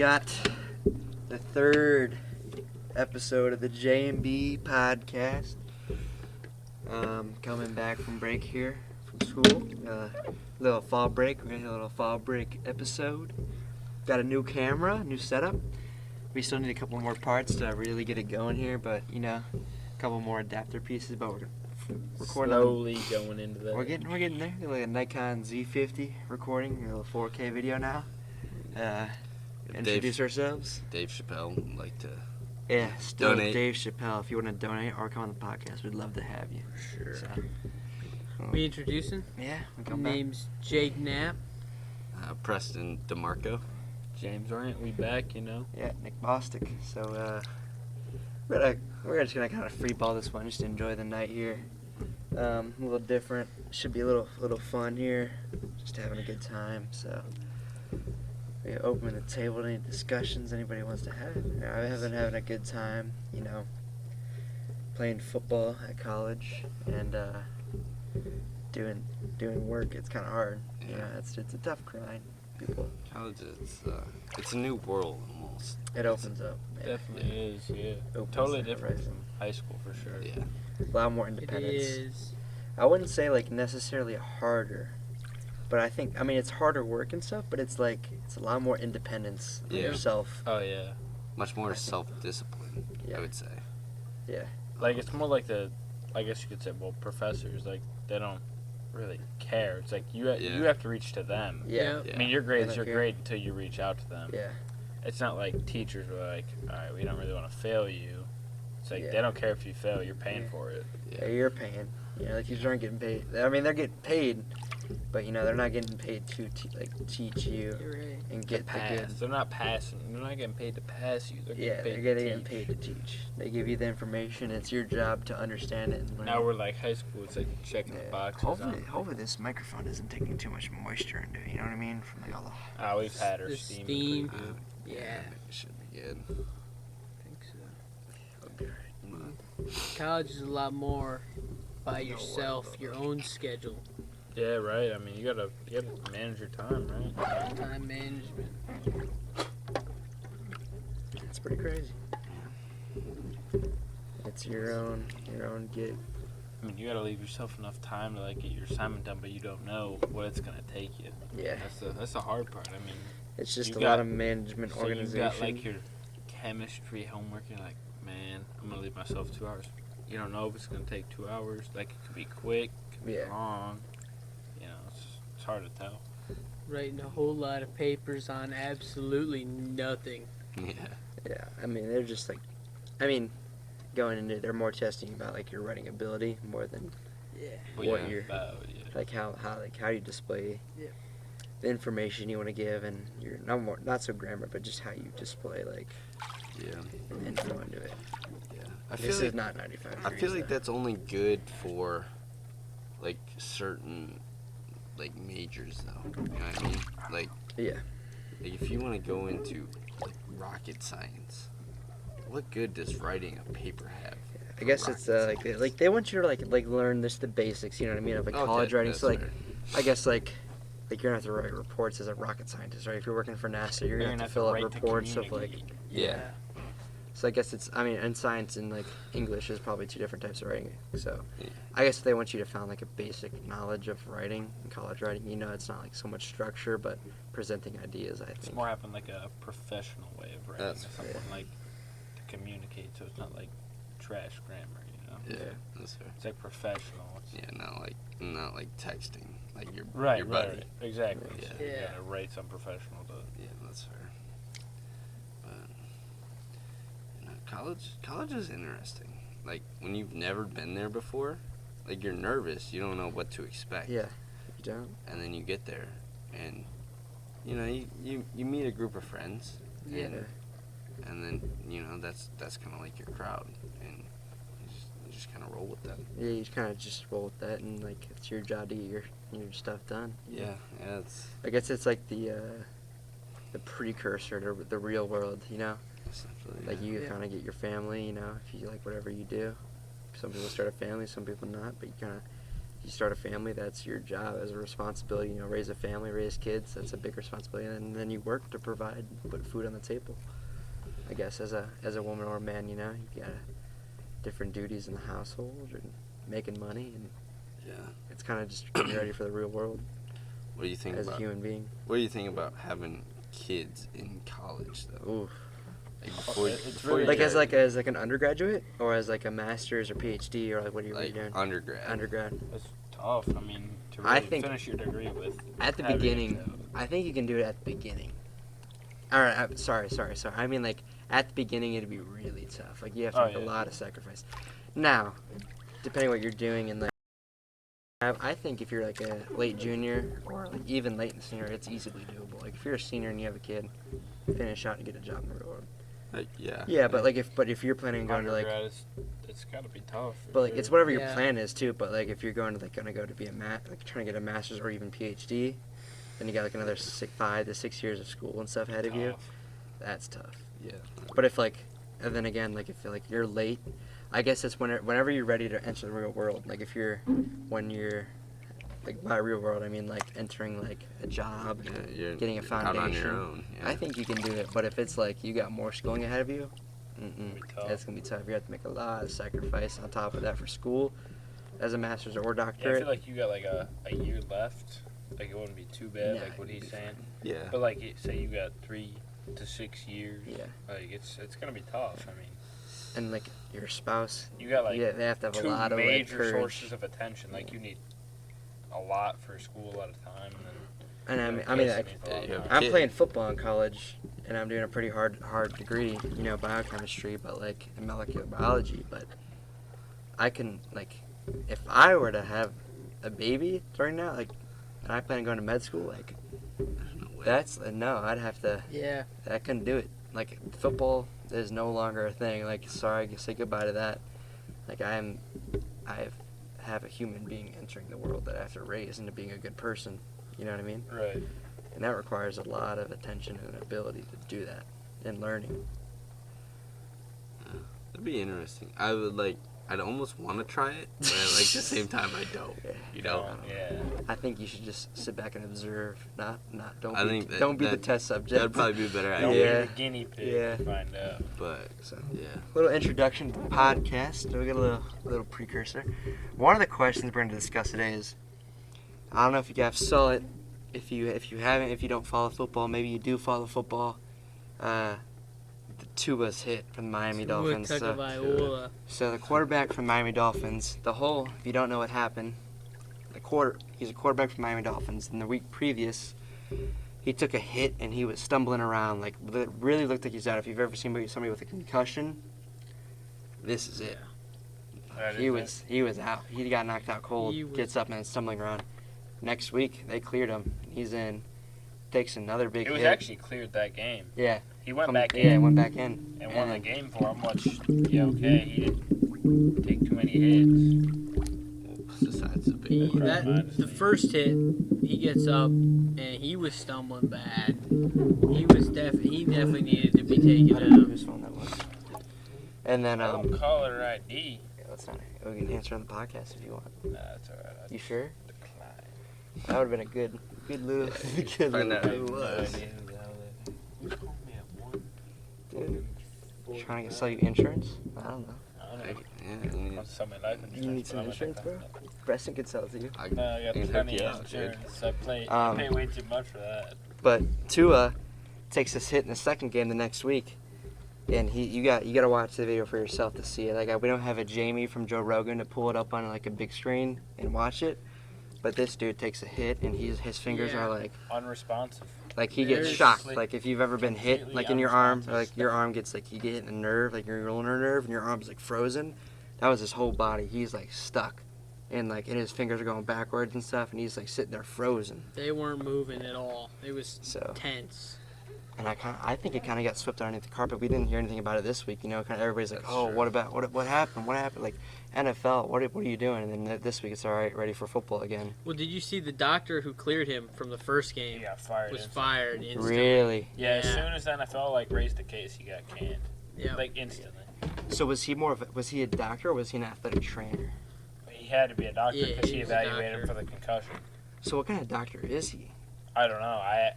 got the third episode of the J&B podcast. Coming back from break here from school. Little fall break. We're gonna have a little fall break episode. Got a new camera, new setup. We still need a couple more parts to really get it going here, but a couple more adapter pieces. But we're recording slowly going into that. We're getting there. Got like a Nikon Z50 recording, a little 4K video now. Introduce ourselves. Dave Chappelle would like to donate. Dave Chappelle, if you want to donate or come on the podcast, we'd love to have you. Sure. So, we introducing? Yeah. Name's Jake Knapp. Preston DeMarco. James Orient, we back, Yeah, Nick Bostic. So we're just gonna kind of free ball this one, just enjoy the night here. A little different. Should be a little fun here. Just having a good time. So we open the table to any discussions anybody wants to have. I've been having a good time, playing football at college and doing work. It's kind of hard. Yeah. It's a tough grind. College it's a new world almost. It opens up. Definitely is, yeah. Totally different from high school for sure. Yeah. A lot more independence. It is. I wouldn't say necessarily harder, but I think it's harder work and stuff, but it's a lot more independence of yourself. Oh yeah. Much more self-discipline, I would say. Yeah. Like it's more like I guess you could say, professors, they don't really care. It's like you have to reach to them. Yeah. I mean, your grades are great until you reach out to them. Yeah. It's not like teachers were like, all right, we don't really want to fail you. It's like they don't care if you fail, you're paying for it. Yeah, you're paying. Teachers aren't getting paid. I mean, they're getting paid, but they're not getting paid to teach you and get the good. They're not passing. They're not getting paid to pass you. They're getting paid to teach. They give you the information. It's your job to understand it and learn. Now we're like high school. It's like checking the boxes. Hopefully this microphone isn't taking too much moisture into it. You know what I mean? From all the. We've had our steam. Yeah. It should be good. I think so. It'll be alright. College is a lot more by yourself, your own schedule. Yeah, right. I mean, you gotta manage your time, right? Time management. It's pretty crazy. It's your own gig. I mean, you gotta leave yourself enough time to get your assignment done, but you don't know what it's gonna take you. Yeah. That's the hard part. I mean, it's just lot of management, organization. You got your chemistry homework. You're like, man, I'm gonna leave myself 2 hours. You don't know if it's gonna take 2 hours. It could be quick, could be long. It's hard to tell. Writing a whole lot of papers on absolutely nothing. Yeah. Yeah. I mean, they're just going into it, they're more testing about your writing ability more than what you're how you display the information you want to give, and you're not so grammar, but just how you display info into it. Yeah. This is not 95 degrees. I feel like that's only good for certain majors though. You know what I mean? If you want to go into rocket science, what good does writing a paper have? I guess it's they want you to learn the basics, you know what I mean, of college writing. So I guess you're gonna have to write reports as a rocket scientist, right? If you're working for NASA, you're gonna have to fill out reports of So I guess in science and English is probably two different types of writing. So I guess if they want you to found a basic knowledge of writing, college writing, it's not so much structure, but presenting ideas. I think it's more having a professional way of writing, something to communicate. So it's not trash grammar, Yeah, that's fair. It's professional. Not like texting, your buddy. Right. Exactly. Yeah. So you gotta write something professional to. Yeah, that's fair. But college is interesting. When you've never been there before, you're nervous. You don't know what to expect. Yeah, you don't. And then you get there, and you meet a group of friends. Yeah. And then that's kind of your crowd, and you just kind of roll with that. Yeah, you kind of just roll with that, and it's your job to get your stuff done. Yeah, it's. I guess it's the precursor to the real world, Essentially. You kind of get your family, if you like whatever you do. Some people start a family, some people not, but you kind of you start a family, that's your job as a responsibility. Raise a family, raise kids. That's a big responsibility, and then you work to provide, put food on the table. I guess as a woman or a man, you got different duties in the household and making money, and it's kind of just getting ready for the real world. What do you think as a human being? What do you think about having kids in college though? Ooh. As an undergraduate or as like a master's or PhD or like what are you doing? Undergrad. It's tough. I mean, to really finish your degree with. At the beginning, I think you can do it at the beginning. All right, I'm sorry. I mean, like at the beginning, it'd be really tough. Like you have to make a lot of sacrifice. Now, depending on what you're doing, and like, I think if you're like a late junior or like even late in senior, it's easily doable. Like if you're a senior and you have a kid, finish out and get a job in the real world. Yeah, but if you're planning on going to like, it's gotta be tough. But like it's whatever your plan is too. But like if you're going to gonna go to be trying to get a master's or even PhD, then you got like another 5 to 6 years of school and stuff ahead of you. That's tough. Yeah. But if like, and then again, like if like you're late, I guess it's whenever you're ready to enter the real world. Like when you're like by real world, I mean like entering like a job, getting a foundation. Out on your own. Yeah. I think you can do it. But if it's like you got more schooling ahead of you, it's gonna be tough. You have to make a lot of sacrifice on top of that for school, as a master's or doctorate. Yeah, I feel like you got like a year left. Like it wouldn't be too bad. Like what he's saying. Yeah. But like say you got 3 to 6 years. Yeah. Like it's gonna be tough. I mean. And like your spouse, you got like they have to have 2 a lot of major like, sources of attention. Like you need a lot for school at a time. And I'm playing football in college, and I'm doing a pretty hard degree, biochemistry, but like in molecular biology. But I can like, if I were to have a baby during that, like, and I plan on going to med school, like, I'd have to. Yeah. I couldn't do it. Like football is no longer a thing. Like, sorry, say goodbye to that. Like I have a human being entering the world that I have to raise into being a good person. You know what I mean? Right. And that requires a lot of attention and an ability to do that and learning. That'd be interesting. I'd almost want to try it, but at like the same time I don't. Yeah. I think you should just sit back and observe. Don't Don't be the test subject. That'd probably be a better Don't idea. be the guinea pig to find out. But Little introduction to the podcast. We get a little precursor. One of the questions we're going to discuss today is, I don't know if you guys saw it. If you haven't, if you don't follow football, maybe you do follow football. The Tua's hit from the Miami Dolphins. So the quarterback from Miami Dolphins, if you don't know what happened, he's a quarterback from Miami Dolphins. And the week previous, he took a hit and he was stumbling around. Like, it really looked like he's out. If you've ever seen somebody with a concussion, this is it. He was out. He got knocked out cold. Gets up and is stumbling around. Next week, they cleared him. He's in. Takes another big hit. It was actually cleared that game. Yeah. He went back in. Yeah, went back in. And won the game for him, which, okay, he didn't take too many hits. Besides the first hit, he gets up, and he was stumbling bad. He definitely needed to be taken out. Whose phone that was. And then, don't call her ID. Yeah, that's not it. We can answer on the podcast if you want. Nah, that's alright. You sure? Decline. That would have been a good little. Find out who it was. Trying to sell you insurance? I don't know. You need some insurance, bro? Preston could sell it to you. I got plenty of insurance. I pay way too much for that. But Tua takes this hit in the second game the next week, and you got to watch the video for yourself to see it. Like we don't have a Jamie from Joe Rogan to pull it up on like a big screen and watch it, but this dude takes a hit and his fingers are like unresponsive. Like he gets shocked. Like if you've ever been hit, like in your arm, or like your arm gets like you get hit in the nerve, like your ulnar nerve, and your arm's like frozen. That was his whole body. He's like stuck, and his fingers are going backwards and stuff, and he's like sitting there frozen. They weren't moving at all. It was tense. And I think it kind of got swept underneath the carpet. We didn't hear anything about it this week. Kind of everybody's like, what about what happened? What happened? Like NFL, what are you doing? And then this week it's all right, ready for football again. Well, did you see the doctor who cleared him from the first game? He got fired. Was fired instantly. Really? Yeah. As soon as the NFL raised the case, he got canned. Yeah. Instantly. So was he a doctor or was he an athletic trainer? He had to be a doctor Yeah, because he he was a evaluated him doctor. for the concussion. So what kind of doctor is he? I don't know.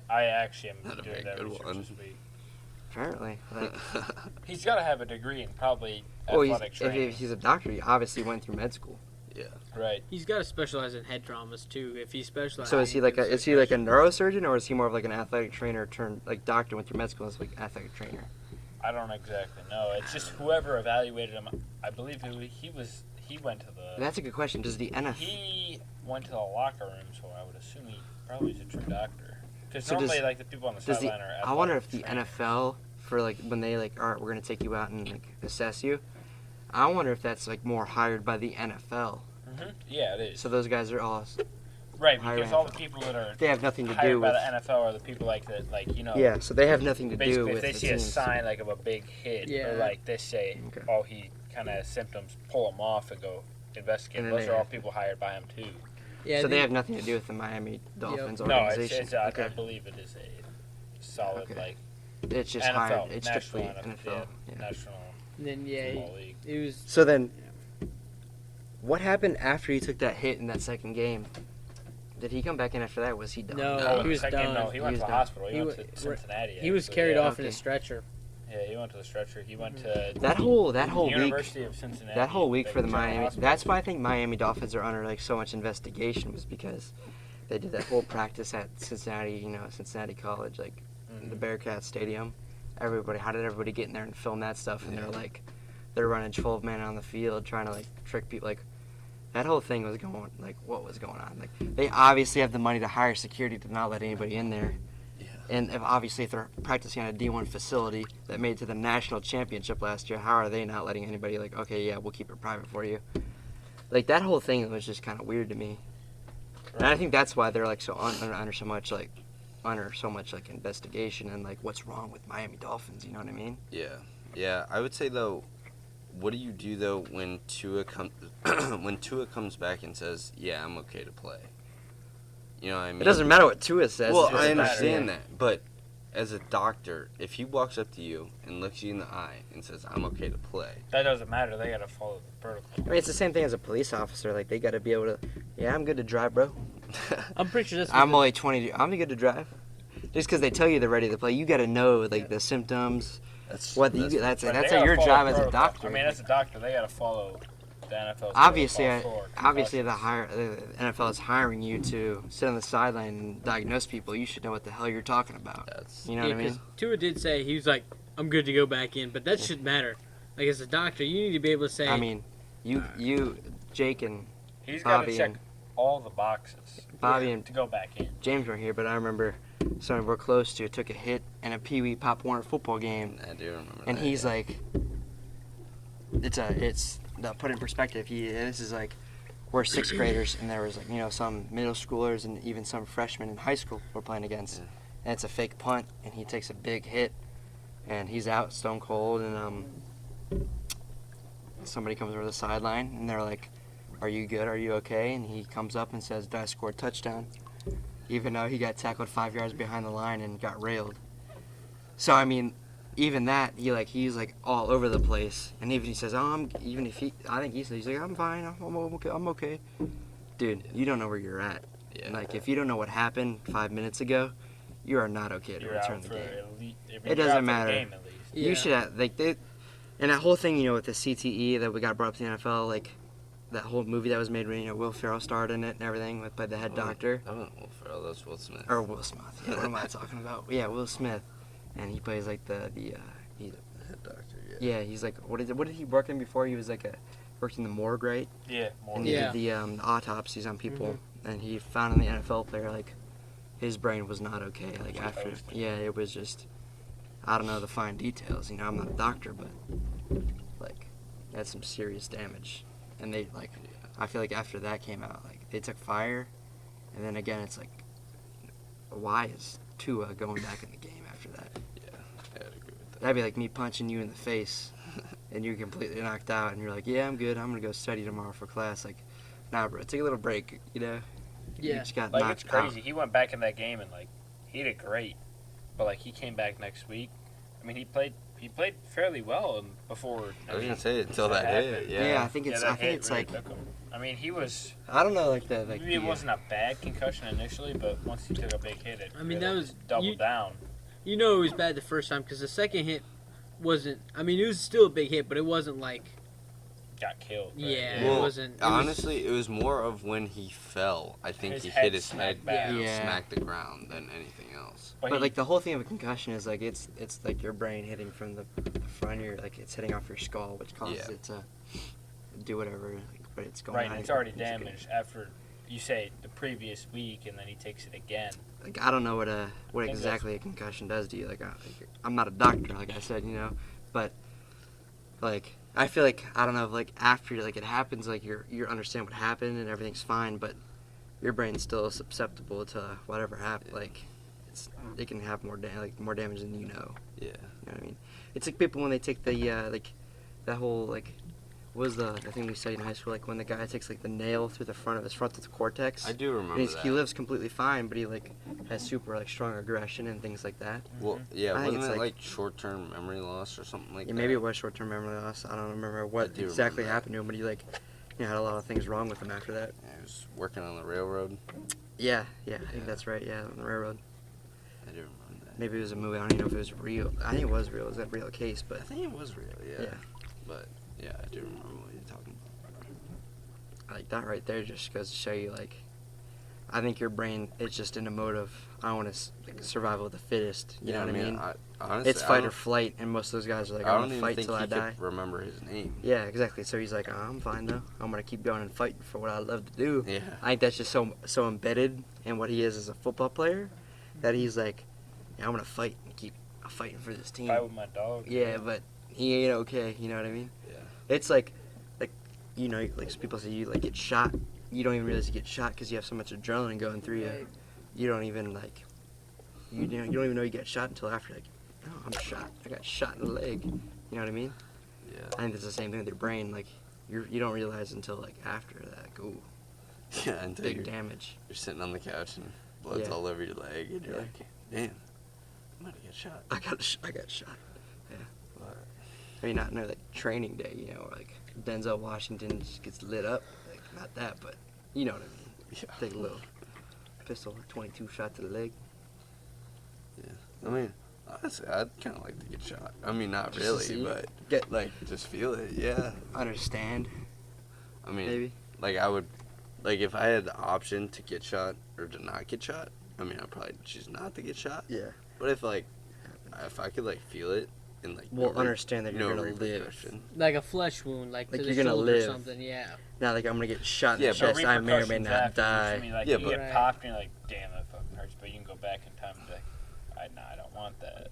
I actually am Not a doing very that good research one. this week. Apparently. Like, He's got to have a degree in probably well, athletic training. if he's a doctor, he obviously went through med school. Yeah. Right. He's got to specialize in head traumas too. If he specializes. So is he like a neurosurgeon, or is he more of like an athletic trainer turned like doctor went through med school as like athletic trainer? I don't exactly know. It's just whoever evaluated him. I believe he went to the. That's a good question. Does the NFL? He went to the locker room, so I would assume he probably is a true doctor. Because So normally, like the people on the sideline are. I wonder if athletic the trainers. NFL for like when they like, all right, we're gonna take you out and like assess you. I wonder if that's like more hired by the NFL. Mm-hmm. Yeah, it is. So those guys are all right, hired because by all NFL. the people that are They have nothing to hired do by with. the NFL are the people like that, like, you know. Yeah, so they have nothing to do Basically, with if they the see a teams. sign like of a big hit, Yeah. or like they say, Okay. oh, he kind of has symptoms, pull him off and go investigate. And then Those they are all have- people hired by him too. Yeah, So they have nothing to do with the Miami Dolphins organization. No, I Okay. believe it is a solid Okay. like It's just NFL, hired. It's national strictly NFL. Yeah. national And then football league. it was. So then, what happened after he took that hit in that second game? Did he come back in after that? Was he done? No, No. he was Second game, done. no, he He went was to the done. hospital. He He went wa- to Cincinnati. He was actually, carried yeah. off in a Okay. stretcher. Yeah, he went to the stretcher. He went to That whole week. University of Cincinnati. That whole week like for the General Miami. Hospital. That's why I think Miami Dolphins are under like so much investigation, was because they did that whole practice at Cincinnati, Cincinnati College, like the Bearcat Stadium. How did everybody get in there and film that stuff? And they're running 12 men on the field trying to like trick people. Like that whole thing was going like, what was going on? Like they obviously have the money to hire security to not let anybody in there. Yeah. And if they're practicing on a D1 facility that made it to the national championship last year, how are they not letting anybody like, okay, yeah, we'll keep it private for you? Like that whole thing was just kind of weird to me. Right. And I think that's why they're like so under so much like investigation and like what's wrong with Miami Dolphins. You know what I mean? Yeah. I would say though, what do you do though when Tua comes back and says, "Yeah, I'm okay to play"? You know what I mean? It doesn't matter what Tua says. Well, it just I matters. understand that, but as a doctor, if he walks up to you and looks you in the eye and says, "I'm okay to play," That doesn't matter. They gotta follow the protocol. I mean, it's the same thing as a police officer. Like they got to be able to. Yeah, I'm good to drive, bro. I'm pretty sure that's. I'm only 20. I'm good to drive. Just because they tell you they're ready to play, you got to know like the symptoms. That's But your they job gotta follow as a protocol. doctor. I mean, as a doctor, they gotta follow the NFL's Obviously, protocol for obviously, concussions. the NFL is hiring you to sit on the sideline and diagnose people. You should know what the hell you're talking about. You know what I mean? Tua did say he was like, "I'm good to go back in," but that shouldn't matter. Like as a doctor, you need to be able to say. I mean, you, Jake and He's got Bobby to check and all the boxes Bobby and to go back in. James were here, but I remember someone we're close to took a hit in a Pee Wee Pop Warner football game, I do remember and that, he's yeah. like, it's to put in perspective. This is like we're sixth graders, and there was like some middle schoolers and even some freshmen in high school we're playing against, Yeah. and it's a fake punt, and he takes a big hit, and he's out stone cold, and somebody comes over the sideline, and they're like, "Are you good? Are you okay?" And he comes up and says, "Did I score a touchdown?" Even though he got tackled 5 yards behind the line and got railed. So I mean, even that he's like all over the place, and even he says, I think he's like, "I'm fine, I'm okay." Dude, you don't know where you're at. Yeah. Like if you don't know what happened 5 minutes ago, you are not okay to You're return out the for game. it doesn't matter. Game, at least. Yeah. You should have and that whole thing, with the CTE that we got brought up to the NFL, like that whole movie that was made when Will Ferrell starred in it and everything by the head doctor. That wasn't Will Ferrell, that was Will Smith. Or Will Smith. Yeah, what am I talking about? Yeah, Will Smith, and he plays like he's Head doctor, yeah, he's like what did he work in before? He was worked in the morgue, right? Yeah, more. And he Yeah. did the autopsies on people, and he found in the NFL player his brain was not okay. Like after, yeah, it was just I don't know the fine details. I'm not a doctor, but that's some serious damage. And they I feel like after that came out, they took fire, and then again it's why is Tua going back in the game after that? Yeah, I would agree with that. That'd be like me punching you in the face, and you're completely knocked out, and you're like, yeah, I'm good. I'm gonna go study tomorrow for class. Like, nah, bro, take a little break. You Yeah. just got Like knocked it's crazy. out. He went back in that game and he did great, but he came back next week. I mean, he played he played fairly well before. I was gonna say until that hit. Yeah, I think it's really like. I mean, he was. I don't know, like the Maybe it wasn't a bad concussion initially, but once he took a big hit, it that was doubled down. You know, it was bad the first time because the second hit wasn't. I mean, it was still a big hit, but it wasn't like. Got killed. Right? Yeah, well, it wasn't. Honestly, it was more of when he fell. I think he hit his head smacked the ground than anything else. But like the whole thing of a concussion is like it's like your brain hitting from the front of your, like it's hitting off your skull, which causes it to do whatever. Like, but it's going. Right, and it's already damaged after you say the previous week, and then he takes it again. Like I don't know what exactly a concussion does to you. Like I'm not a doctor, like I said, but like. I feel like, I don't know, like after like it happens, like you understand what happened and everything's fine, but your brain's still susceptible to whatever happened. Like it can have more damage than you know. Yeah. You know what I mean? It's like people when they take the like that whole like what was the thing we studied in high school, like when the guy takes like the nail through the front of his frontal cortex. I do remember and that. He lives completely fine, but he like has super like strong aggression and things like that. Well, yeah, I think wasn't it's it like short-term memory loss or something like that? Maybe it was short-term memory loss. I don't remember what exactly happened to him, but he like had a lot of things wrong with him after that. Yeah, he was working on the railroad. Yeah, I think that's right. Yeah, on the railroad. I do remember that. Maybe it was a movie. I don't even know if it was real. I think it was real. It was a real case, but I think it was real. Yeah. Yeah. But yeah, I do remember what you're talking about. like that right there just goes to show you, like, I think your brain is just in a mode of, I want to survival of the fittest. You know what I mean? Honestly, it's fight or flight, and most of those guys are like, I'm gonna fight till I die. Remember his name. Yeah, exactly. So he's like, I'm fine though. I'm gonna keep going and fighting for what I love to do. Yeah. I think that's just so embedded in what he is as a football player that he's like, yeah, I'm gonna fight and keep fighting for this team. Fight with my dog. Yeah, but he ain't okay. You know what I mean? Yeah. It's like like people say you like get shot. You don't even realize you get shot because you have so much adrenaline going through you. You don't even you don't even know you get shot until after, like, oh, I'm shot. I got shot in the leg. You know what I mean? Yeah. I think it's the same thing with your brain. Like you don't realize until like after that. Like, ooh, Yeah, until big damage. You're sitting on the couch and blood's all over your leg, and you're like, damn, I'm gonna get shot. I got shot. Yeah. I mean, not no like training day, or like Denzel Washington just gets lit up. Like, not that, but you know what I mean. Yeah. Take a little pistol, 22 shot to the leg. Yeah. I mean, honestly, I'd kind of like to get shot. I mean, not Just to really, see but it. just feel it. Yeah. Understand. I mean, Maybe. like I would, like if I had the option to get shot or to not get shot, I mean, I'd probably choose not to get shot. Yeah. But if I could feel it and understand that you're gonna live. repercussion. Like a flesh wound, like to you're the gonna shoulder live. or something, yeah. Not like I'm gonna get shot in Yeah, the but chest. I may or may repercussions not afterwards, die. I mean, like, Yeah, you but- get popped and you're like, damn, that fucking hurts. But you can go back in time and be like, I don't want that.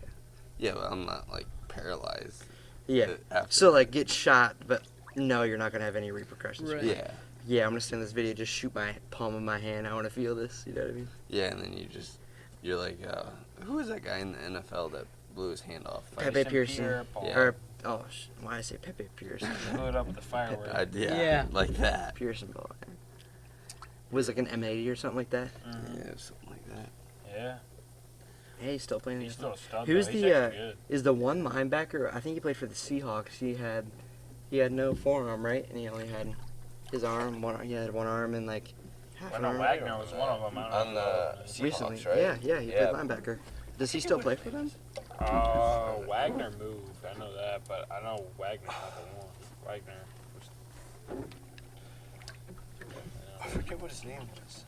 Yeah, but I'm not paralyzed. Yeah. After. So like get shot, but no, you're not gonna have any repercussions. Right. Yeah. Yeah, I'm gonna stand in this video, just shoot my palm of my hand. I want to feel this. You know what I mean? Yeah, and then you're like, who was that guy in the NFL that blew his hand off? Pepe Pearson. Yeah. Or why I say Pepe Pearson? Blew it up with the fireworks. Yeah. Like that. Pearson ball. Was like an M80 or something like that. Mm-hmm. Yeah, something like that. Yeah. Hey, he's still playing. He's still a stud. Who's though. He's the actually good. is the one linebacker? I think he played for the Seahawks. He had no forearm, right? And he only had his arm. He had one arm and like half an Well, arm. no, Wagner was one of them. I don't On know. the Seahawks, Recently, right? yeah, he played linebacker. Does he still play for them? Wagner moved. I know that, but I know Wagner's not the one. Wagner was. I forget what his name was.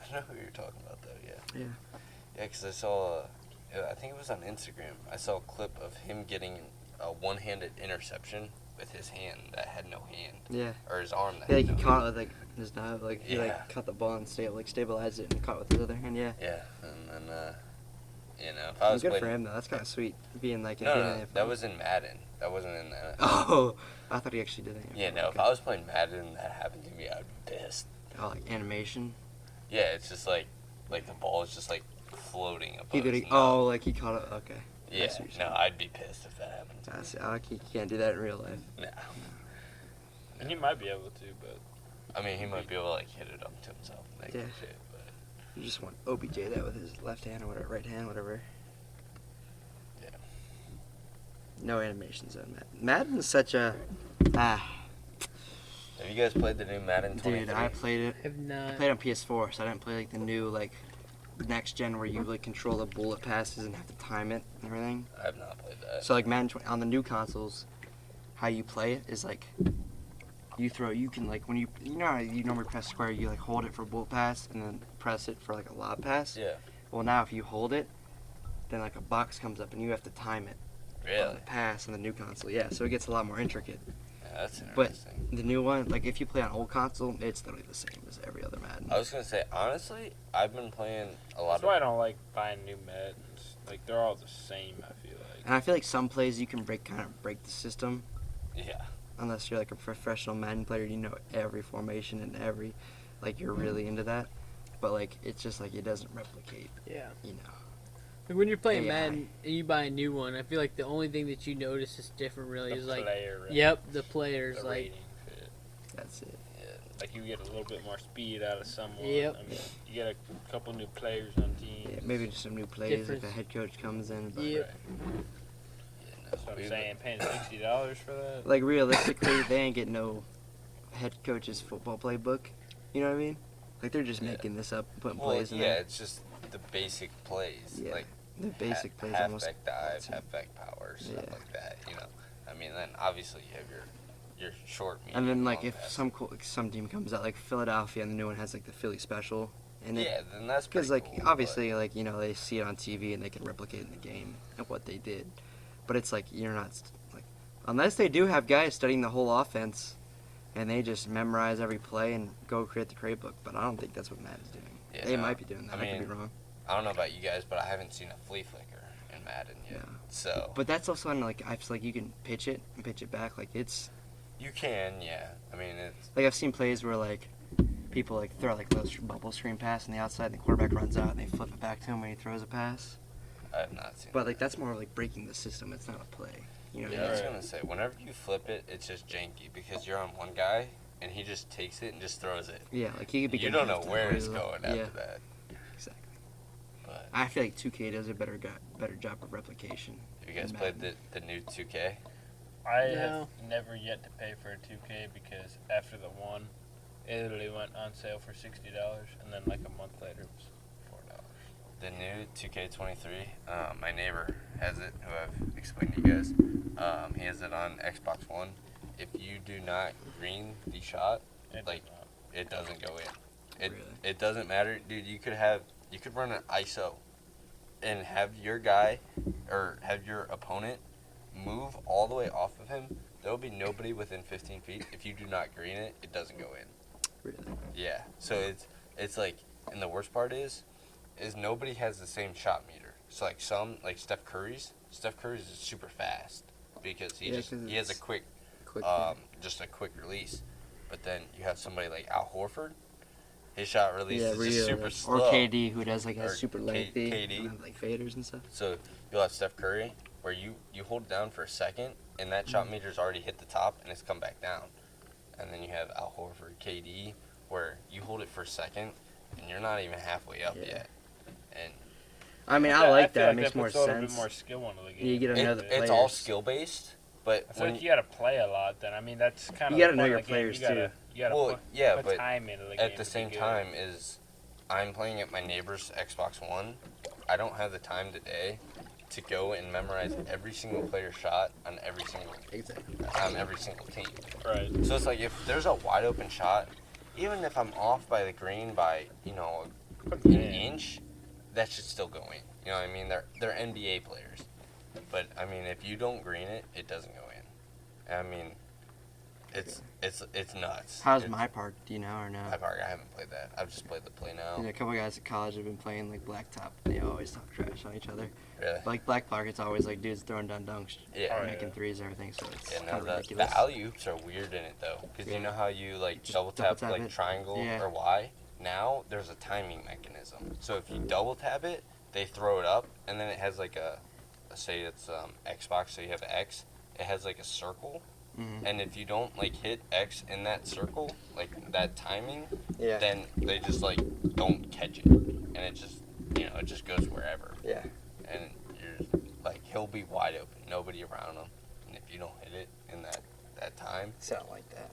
I know who you're talking about, though. Yeah. Yeah. Yeah, because I saw, I think it was on Instagram. I saw a clip of him getting a one-handed interception with his hand that had no hand. Yeah. Or his arm that Yeah, had he no caught it with his knife. He Yeah. caught the ball and stabilized it and caught with his other hand. Yeah. Yeah, and then, if I was Good playing... for him though. That's kind of sweet. Being like. No, that was in Madden. That wasn't in the... Oh, I thought he actually did that. Yeah, no, if I was playing Madden and that happened to me, I'd be pissed. Oh, like animation. Yeah, it's just like the ball is just floating above He his he caught it. Okay. Yeah, see what you're no, saying. I'd be pissed if that happened. He can't do that in real life. No. And he might be able to, but. I mean, he might be able to hit it up to himself and that kind of shit, but You just want OBJ that with his left hand or whatever, right hand, whatever. yeah. No animations on Madden. Madden's such a Have you guys played the new Madden 23? Dude, I played it. Have not. I played on PS4, so I didn't play like the new like next gen where you like control the bullet passes and have to time it and everything. I have not played that. So like Madden on the new consoles, how you play it is like you can like when you know how you normally press square, you like hold it for a bullet pass and then press it for like a lob pass. Yeah. Well, now if you hold it, then like a box comes up and you have to time it. Really? On the pass on the new console, yeah. So it gets a lot more intricate. Yeah, that's But interesting. the new one, like if you play on old console, it's literally the same as every other Madden. I was gonna say, honestly, I've been playing a lot That's why I don't like buying new Maddens. Like, they're all the same, I feel like. And I feel like some plays you can kind of break the system. Yeah. Unless you're like a professional Madden player, you know every formation and every, like you're really into that. But like it's just like it doesn't replicate. Yeah. You know. Like when you're playing AI. Madden and you buy a new one, I feel like the only thing that you notice is different. Really, is like, player, right? yep, the players. The Like, rating fit. That's it. Yeah. Like, you get a little bit more speed out of someone. Yep. I mean, you get a couple new players on teams. Yeah, maybe just some new plays. Difference. Like the head coach comes in. But Yep. Right. That's what I'm saying. Paying $60 for that. like realistically, they ain't getting no head coach's football playbook. You know what I mean? Like they're just Yeah. making this up, putting Well, plays in yeah, there. it's just the basic plays. Yeah. Like The basic plays almost. halfback dive, halfback power, stuff Yeah. like that. You know, I mean, then obviously you have your short, medium, And then like long if passes. some team comes out like Philadelphia and the new one has like the Philly special in it. Yeah, then that's Because pretty like cool, obviously like you know they see it on TV and they can replicate in the game of what they did, but it's like you're not like unless they do have guys studying the whole offense, and they just memorize every play and go create the grade book. But I don't think that's what Madden's doing. Yeah, They no, might be doing that. I could be wrong. I don't know about you guys, but I haven't seen a flea flicker in Madden yet. Yeah. So But that's also on like I feel like you can pitch it and pitch it back. Like it's you can, yeah. I mean, it's like I've seen plays where like people like throw like a little bubble screen pass on the outside, and the quarterback runs out and they flip it back to him when he throws a pass. I have not seen. But like that's more like breaking the system. It's not a play. You know what Yeah, I was I mean? gonna say, whenever you flip it, it's just janky because you're on one guy and he just takes it and just throws it. Yeah, like he could be. You don't know where it's going after that. Exactly. But I feel like 2K does a better job of replication. have you guys than played Madden. the new 2K? I No. have never yet to pay for a 2K because after the one, it literally went on sale for $60, and then like a month later it was $4. The new 2K23, my neighbor has it, who I've explained to you guys. He has it on Xbox One. If you do not green the shot, It like, does not. it doesn't go in. Really? It doesn't matter, dude. You could run an ISO and have your guy or have your opponent move all the way off of him. There will be nobody within 15 feet. If you do not green it, it doesn't go in. Really? Yeah. So it's like, and the worst part is nobody has the same shot meter. So like Steph Curry's is super fast because he has a quick just a quick release. But then you have somebody like Al Horford, his shot release is just super slow. Or KD, who does like a Or super lengthy, KD. and, like faders and stuff. So you'll have Steph Curry where you hold it down for a second and that shot meter's already hit the top and it's come back down. And then you have Al Horford, KD, where you hold it for a second and you're not even halfway up yet. And I mean, I like feel that. It makes more puts a little bit sense. more skill into the game. You get another it's all players. skill based, but I feel like you gotta play a lot. Then I mean that's kind of You gotta know your players, You gotta well, put but time into the game. at the to same be good. time is I'm playing at my neighbor's Xbox One. I don't have the time today to go and memorize every single player shot on every single team. Right. So it's like if there's a wide open shot, even if I'm off by the green by an inch, that should still go in. You know what I mean? They're NBA players, but I mean if you don't green it, it doesn't go in. I mean, it's nuts. How's My Park? Do you know or no? My Park? I haven't played that. I've just played the Play Now. Yeah, a couple guys at college have been playing like Blacktop. They always talk trash on each other. Really? Like Black Park, it's always like dudes throwing down dunks, Yeah. making threes and everything. So it's Yeah, kind no, of the ridiculous. alley-oops are weird in it, though. Because you know how you, like, Just double tap like, it. triangle Yeah. or Y? Now, there's a timing mechanism. So if you double tap it, they throw it up, and then it has, like, say it's Xbox, so you have X. It has, like, a circle. Mhm. And if you don't, like, hit X in that circle, like, that timing, Yeah. then they just, like, don't catch it. And it just, it just goes wherever. Yeah. And you're, like, he'll be wide open, nobody around him, and if you don't hit it in that time, Something like that.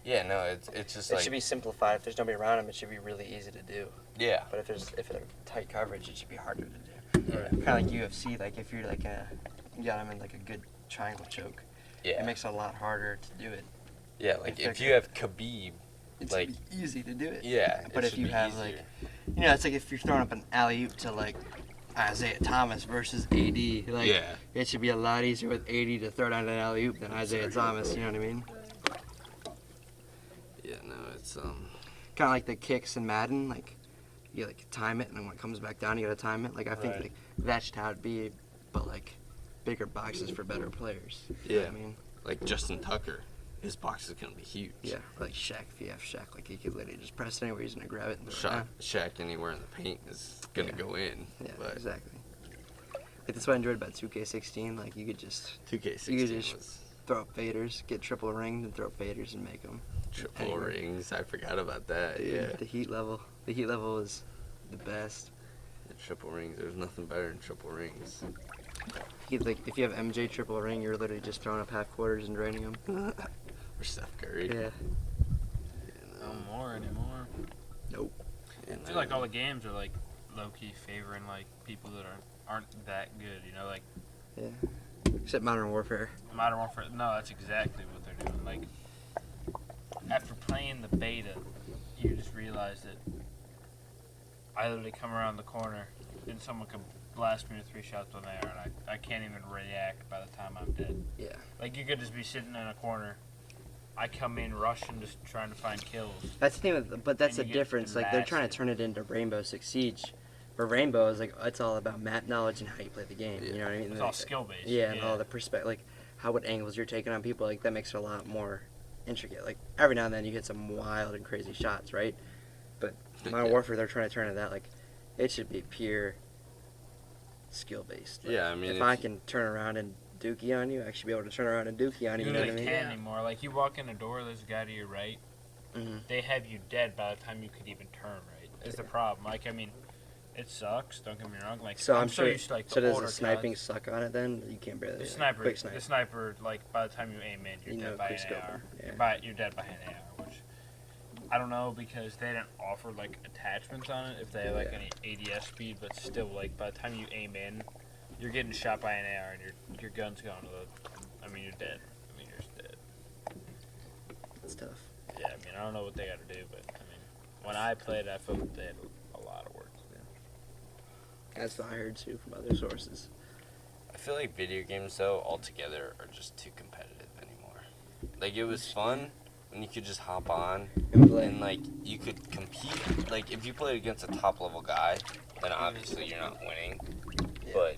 yeah, no, it's just it should be simplified. If there's nobody around him, it should be really easy to do. yeah, But if it's tight coverage, it should be harder to do. yeah, Kind of like UFC. Like if you're like you got him in like a good triangle choke, yeah, it makes it a lot harder to do it. yeah. Like if you have Khabib, It's like easy to do it. yeah, But it if should you be have easier. it's like if you're throwing up an alley oop to like Isaiah Thomas versus AD, like yeah, it should be a lot easier with AD to throw down an alley oop than Isaiah Thomas. You know what I mean? yeah, no, it's Kind of like the kicks in Madden, like you like time it, and then when it comes back down, you gotta time it. Like I think Right. like that's just how it'd be, but like bigger boxes for better players. You know what I mean? like Justin Tucker, his box is gonna be huge. Yeah, like Shaq. If you have Shaq, like he could literally just press it anywhere, he's gonna grab it and throw it Shaq, down. Shaq anywhere in the paint is gonna Yeah. go in. Yeah, but exactly. Like that's what I enjoyed about 2K16. Like you could just 2K16 You just- was throw up faders, get triple rings, and throw up faders and make them. triple anywhere. rings. I forgot about that. Yeah, The heat level is the best. the triple rings. There's nothing better than triple rings. If you have MJ triple ring, you're literally just throwing up half quarters and draining them. Or Steph Curry. Yeah. No more anymore. Nope. And I feel like all the games are like low key favoring like people that aren't that good. You know, like Yeah. Except Modern Warfare. Modern Warfare. No, that's exactly what they're doing. Like after playing the beta, you just realize that I literally come around the corner and someone can blast me with 3 shots on air, and I can't even react by the time I'm dead. Yeah. Like you could just be sitting in a corner. I come in rushing, just trying to find kills. That's the thing, but that's the And you get difference. Like they're trying to blasted. turn it into Rainbow Six Siege, where Rainbow is like it's all about map knowledge and how you play the game. You know what I mean? It's Like, all skill based. Yeah, and all the perspective, like what angles you're taking on people, like that makes it a lot more intricate. Like every now and then you get some wild and crazy shots, right? But Modern Yeah. Warfare, they're trying to turn it that like it should be pure skill based. Like, Yeah, I mean, if I can turn around and dookie on you, I should be able to turn around and dookie on you. You You know what I really mean? can't anymore. Like you walk in a door, there's a guy to your right. Mhm. They have you dead by the time you could even turn right. Is the problem? Like I mean, it sucks. Don't get me wrong. Like So I'm so sure. used to like So the does older the sniping guys. suck on it then? You can't barely. The like, sniper, quick snipe. the sniper, like by the time you aim in, you're You know, dead by quick an scope. AR. Yeah. You're dead by an AR, which I don't know because they didn't offer like attachments on it if they have like Yeah. any ADS speed, but still like by the time you aim in, you're getting shot by an AR and your gun's going to the. I mean you're dead. I mean you're just dead. It's tough. Yeah, I mean I don't know what they got to do, but I mean when I played, I felt they had a lot of work to do. That's what I heard too from other sources. I feel like video games though altogether are just too competitive anymore. Like it was fun when you could just hop on and like you could compete. Like if you played against a top level guy, then obviously you're not winning. But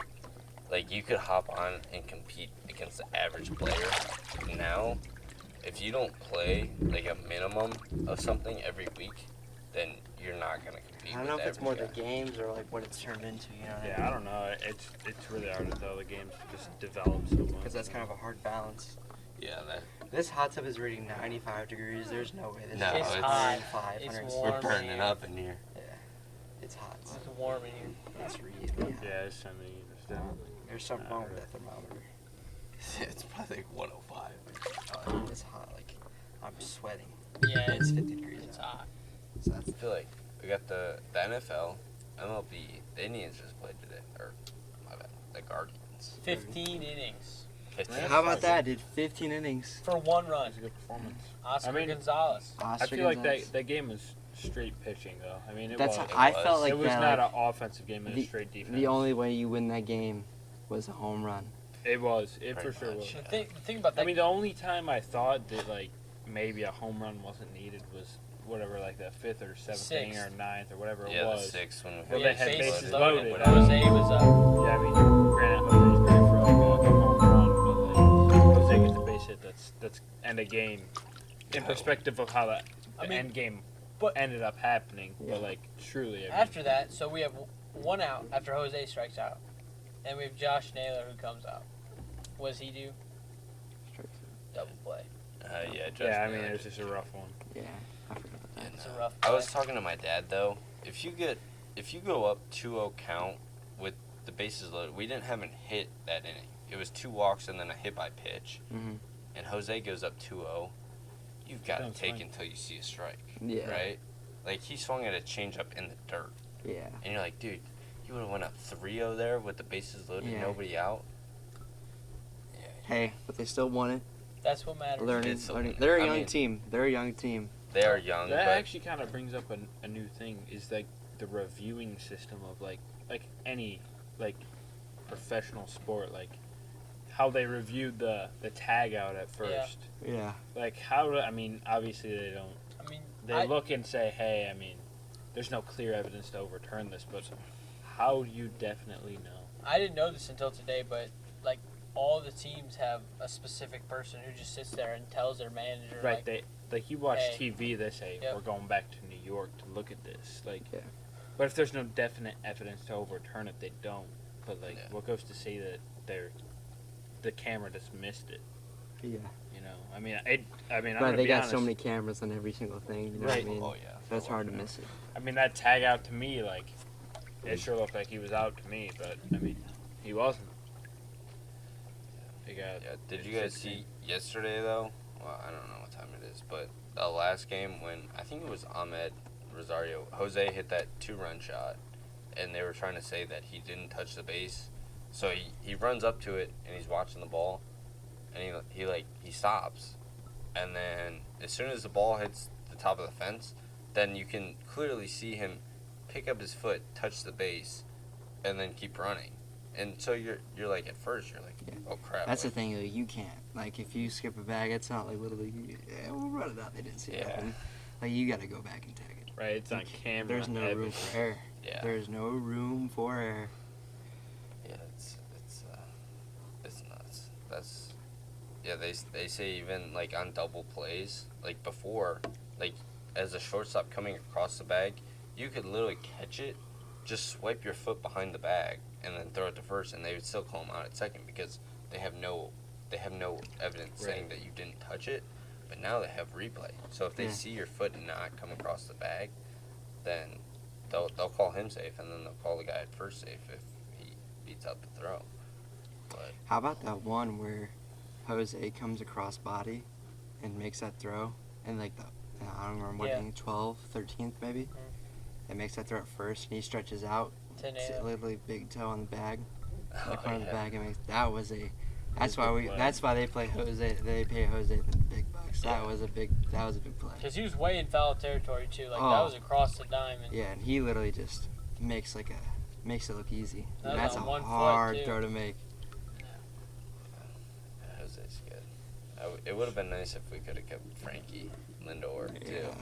like you could hop on and compete against the average player. Now, if you don't play like a minimum of something every week, then you're not gonna compete. I don't with know the if it's more average the guy. games or like what it's turned into. You know what Yeah, I don't know. It's really hard to tell. The games just develop so much. Because that's kind of a hard balance. Yeah, that This hot tub is reading 95 degrees. There's no way this No, is it's- hot. It's 500 warm. we're burning up in here. Yeah, it's hot. It's warm in here. It's really hot. Yeah, it's something you just don't. There's something wrong with that thermometer. It's probably like 105. It's hot. Like I'm sweating. Yeah, It's 50 degrees. it's hot. So that's I feel like we got the NFL, MLB, the Indians just played today, or my bad, the Guardians. 15 innings 15. How about that, dude? 15 innings. for one run. That's a good performance. Oscar I mean- Gonzalez. I feel like that game was straight pitching though. I mean, it That's was. I was. felt like it was that. not like, an offensive game; it was straight defense. the only way you win that game was a home run. It was. It for Pretty sure much. was. The thing about that I mean, the only time I thought that like maybe a home run wasn't needed was whatever, like the 5th or 7th inning or 9th or whatever it Yeah, the was. 6 when we Well, had they had bases bases loaded. loaded. Whatever. Jose was up. Yeah, I mean, granted, Jose's great for like a home run, but like Jose gets a base hit. That's end a game. In No. perspective of how the I mean, end game but- ended up happening, Yeah. but like truly, I mean, After that, so we have one out after Jose strikes out, and we have Josh Naylor who comes out. What does he do? Double play. Yeah, Josh yeah, I mean, Naylor it was did. just a rough one. Yeah, I forgot about that. And, It's a rough I was play. talking to my dad though. If you go up 2-0 count with the bases loaded. We didn't have a hit that inning. It was 2 walks and then a hit by pitch. Mm-hmm. And Jose goes up 2-0. You've got to take until you see a strike. Yeah. Right? Like, he swung at a changeup in the dirt. Yeah. And you're like, dude, you would have went up 3-0 there with the bases loaded, nobody out. Yeah. Hey, but they still won it. That's what matters. Learning. They're a young team. They're a young team. They are young. That actually kind of brings up a new thing. Is like the reviewing system of like any like professional sport, like how they reviewed the tag out at first. Yeah. Like how? I mean, obviously they don't. I mean, they look and say, hey, I mean, there's no clear evidence to overturn this, but how do you definitely know? I didn't know this until today, but like all the teams have a specific person who just sits there and tells their manager. Right. Like you watch hey, TV, they say we're going back to New York to look at this. Like, yeah. But if there's no definite evidence to overturn it, they don't. But like, what goes to say that the camera just missed it? Yeah. You know, I mean, I'm But they got honest. so many cameras on every single thing. You know what I mean? Oh yeah. That's hard to miss it. I mean, that tag out to me, like, it sure looked like he was out to me, but I mean, he wasn't. Did you guys see yesterday though? Well, I don't know what time it is, but the last game when I think it was Ahmed Rosario, Jose hit that 2-run shot, and they were trying to say that he didn't touch the base, so he runs up to it and he's watching the ball, and he stops, and then as soon as the ball hits the top of the fence, then you can clearly see him pick up his foot, touch the base, and then keep running. And so you're like, at first you're like, oh crap. That's the thing, though. You can't. Like, if you skip a bag, it's not like literally, we'll run it out. They didn't see it happen. Like, you got to go back and tag it. Right, it's on camera. There's no room for error. Yeah. There's no room for error. Yeah, it's nuts. They say even like on double plays, like before, like as a shortstop coming across the bag, you could literally catch it, just swipe your foot behind the bag, and then throw it to first, and they would still call him out at second because they have no evidence saying that you didn't touch it. But now they have replay, so if they see your foot not come across the bag, then they'll call him safe, and then they'll call the guy at first safe if he beats out the throw. But how about that one where Jose comes across body and makes that throw, and like I don't remember what inning, 12th, 13th maybe, and makes that throw at first, and he stretches out, literally big toe on the bag, in the corner of the bag, and that was a. That's why they play Jose. They pay Jose the big bucks. That was a big play. Because he was way in foul territory too. Like that was across the diamond. Yeah, and he literally just makes it look easy. That's a on hard throw to make. Jose's good. It would have been nice if we could have kept Frankie Lindor too.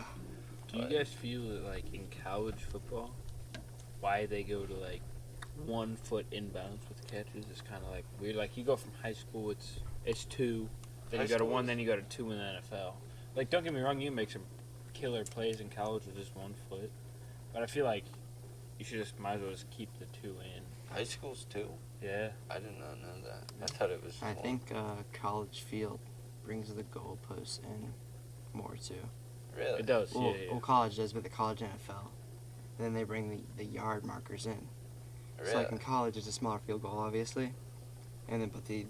Do you guys feel that like in college football, why they go to like 1 foot inbounds with catches is kind of like weird. Like you go from high school, it's 2, then you go to 1, then you go to 2 in the NFL. Like don't get me wrong, you make some killer plays in college with just 1 foot, but I feel like you might as well just keep the 2 in. High school's 2? Yeah. I did not know that. I thought it was. I think college field brings the goalposts in more too. Really? It does. Well, yeah. well, college does, but the college NFL. Then they bring the yard markers in. Really? So like in college, it's a smaller field goal, obviously, and then but the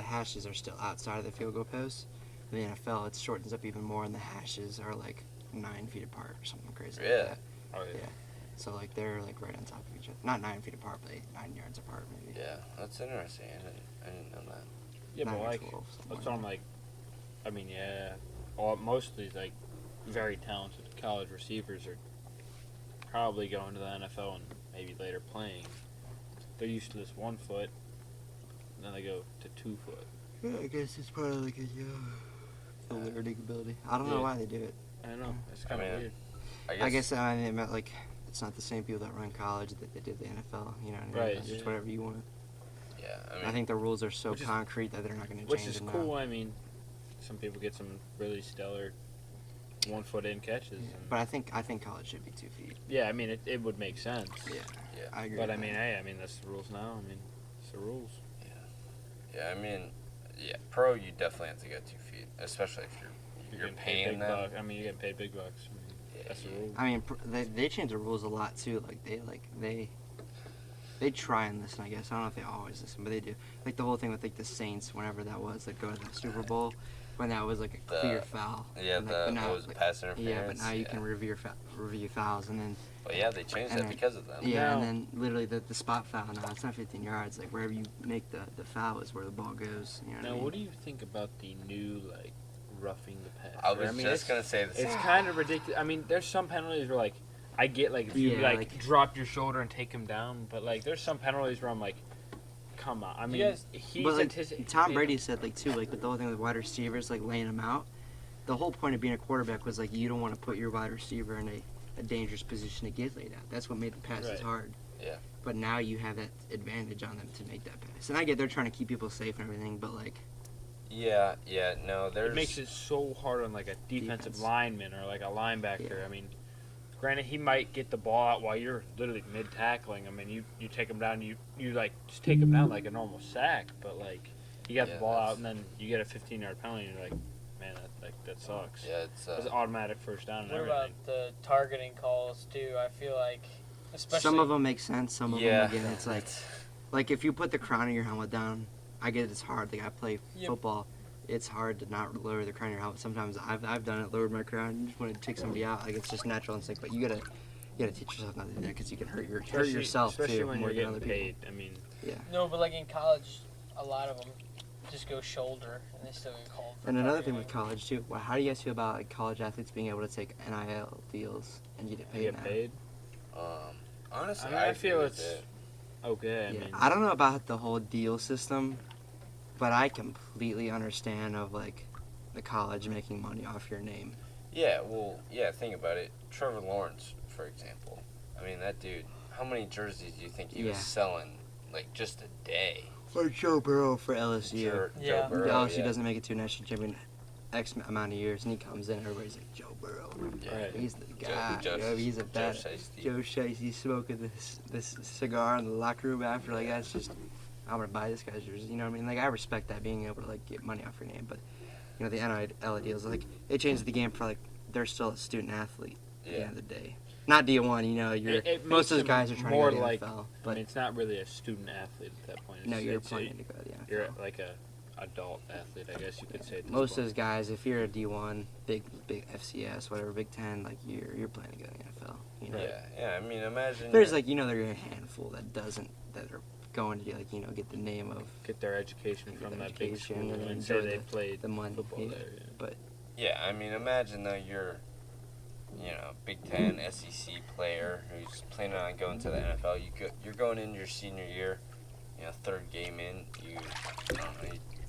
hashes are still outside of the field goal post. In the NFL, it shortens up even more, and the hashes are like 9 feet apart or something crazy. Yeah. Like that. Oh yeah. Yeah. So like they're like right on top of each other, not 9 feet apart, but 9 yards apart maybe. Yeah, that's interesting. I didn't know that. Yeah, but 9 or like 12, that's what I'm like. I mean, yeah, most of these like very talented college receivers are probably going to the NFL and maybe later playing. They're used to this 1 foot, and then they go to 2 foot. Yeah, I guess it's part of like the learning ability. I don't know why they do it. I know it's kind of weird. I guess it meant like it's not the same people that run college that they did the NFL. You know what I mean? Right. It's just whatever you want. Yeah, I think the rules are so concrete that they're not going to change. Which is them cool. now. I mean, some people get some really stellar 1 foot in catches. Yeah. But I think college should be 2 feet. Yeah, I mean it would make sense. Yeah. I agree. But I with mean, that. hey, I mean that's the rules now. I mean, it's the rules. Yeah, I mean, pro you definitely have to go 2 feet, especially if you're paying big them. bucks. I mean, you're getting paid big bucks. I mean, that's the rule. I mean, they change the rules a lot too. Like they they try and listen, I guess. I don't know if they always listen, but they do. Like the whole thing with like the Saints, whenever that was, like go to the Super Bowl, when that was like a clear foul. Yeah, and, like, it was pass interference. Yeah, but now you can review fouls, and then. But yeah, they changed that because of them. Yeah, and then literally the spot foul now, it's not 15 yards. Like wherever you make the foul is where the ball goes. You know what I mean? What do you think about the new like roughing the pass? I was just gonna say this. It's kind of ridiculous. I mean, there's some penalties where like I get like if you drop your shoulder and take him down, but like there's some penalties where I'm like, come on. I mean, Tom Brady said like too, like with the whole thing with wide receivers like laying them out. The whole point of being a quarterback was like you don't want to put your wide receiver in a dangerous position to get laid out. That's what made the passes hard. Yeah. But now you have that advantage on them to make that pass. And I get they're trying to keep people safe and everything, but like. Yeah, no, it makes it so hard on like a defensive lineman or like a linebacker. Yeah. I mean, granted, he might get the ball out while you're literally mid tackling. I mean, you take him down, you like just take him down like a normal sack, but like you got the ball out and then you get a 15-yard penalty, and you're like, man, that sucks. Yeah, it's automatic first down. What about the targeting calls too? I feel like, especially some of them make sense. Some of them again, it's like if you put the crown of your helmet down. I get it's hard. Like I play football, it's hard to not lower the crown of your helmet. Sometimes I've done it, lowered my crown, you just want to take somebody out. Like it's just natural instinct. But you gotta teach yourself not to do that because you can hurt yourself especially too. When more you're than getting other paid. people. I mean, No, but like in college, a lot of them just go shoulder and they still get called. And another thing with college too. Well, how do you guys feel about like college athletes being able to take NIL deals and get paid? Honestly, I feel it's okay. I mean, I don't know about the whole deal system. But I completely understand of like the college making money off your name. Yeah, well, think about it. Trevor Lawrence, for example. I mean, that dude. How many jerseys do you think he was selling, like just a day? Like Joe Burrow for LSU. Joe Burrow, LSU doesn't make it to a national champion X amount of years, and he comes in, and everybody's like, Joe Burrow. Yeah. He's the guy. He's a bad. Joe Shiesty smoking this cigar in the locker room after. Like that's just. I'm gonna buy this guy's jersey. You know what I mean? Like I respect that, being able to like get money off your name, but you know the NIL deals, like it changes the game for like they're still a student athlete at the end of the day. Not D1, you know. Most of those guys are trying to go to the NFL, but I mean, it's not really a student athlete at that point. You're planning to go to the NFL. You're like a adult athlete, I guess you could say. Most of those guys, if you're a D1, big FCS, whatever, Big Ten, like you're planning to go to the NFL. You know? Yeah. I mean, imagine. There's like there's a handful that are going to like get the name of their education from that big school and say they played the money football there. Yeah. But I mean, imagine though you're Big Ten SEC player who's planning on going to the NFL. You're going in your senior year, third game in.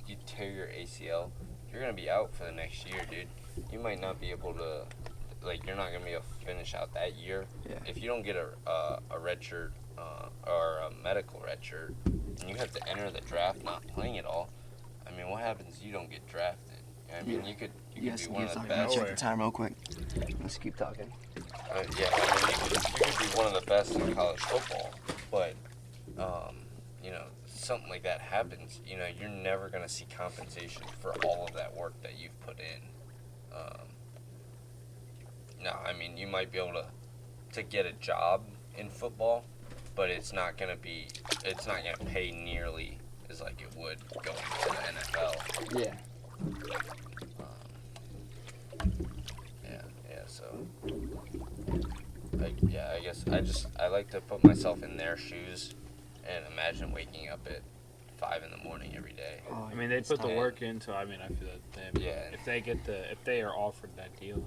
You tear your ACL. You're gonna be out for the next year, dude. You might not be able to. You're not gonna be able to finish out that year if you don't get a red shirt or a medical red shirt, and you have to enter the draft not playing at all. I mean, what happens? You don't get drafted. I mean, you could be one of the best. Check the time real quick. Let's keep talking. I mean, you could be one of the best in college football, but something like that happens. You're never gonna see compensation for all of that work that you've put in. No, I mean, you might be able to get a job in football, but it's not gonna pay nearly as like it would going to the NFL. Yeah. So I guess I like to put myself in their shoes and imagine waking up at 5 a.m. every day. I mean, they put the work in, so I mean, I feel that if they are offered that deal,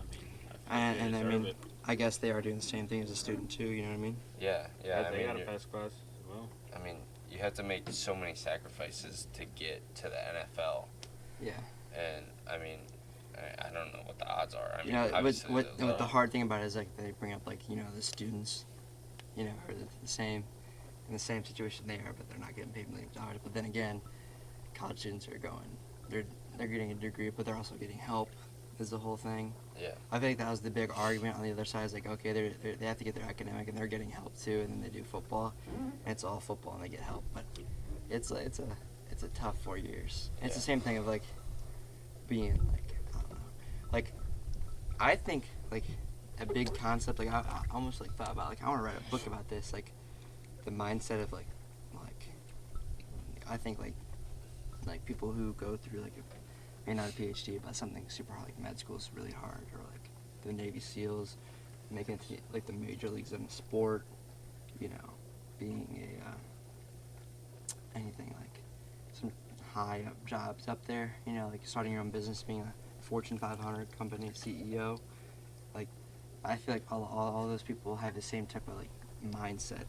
I mean, I guess they are doing the same thing as a student too. You know what I mean? Yeah. They got a pass class as well. I mean, you have to make so many sacrifices to get to the NFL. Yeah. And I mean, I don't know what the odds are. I mean, what the hard thing about it is like they bring up like the students, are in the same situation they are, but they're not getting paid millions of dollars. But then again, college students are they're getting a degree, but they're also getting help. Is the whole thing. Yeah. I think that was the big argument on the other side. Is like, okay, they have to get their academic, and they're getting help too, and then they do football, and it's all football, and they get help. But it's a tough 4 years. It's the same thing of like being like I don't know, like I think like a big concept. Like I almost like thought about like I want to write a book about this. Like the mindset of like I think like people who go through like maybe not a PhD but something super hard, like med school is really hard, or like the Navy SEALs, making it to like the major leagues in sport, you know, being a anything like some high up jobs up there, you know, like starting your own business, being a Fortune 500 company CEO. Like, I feel like all those people have the same type of like mindset.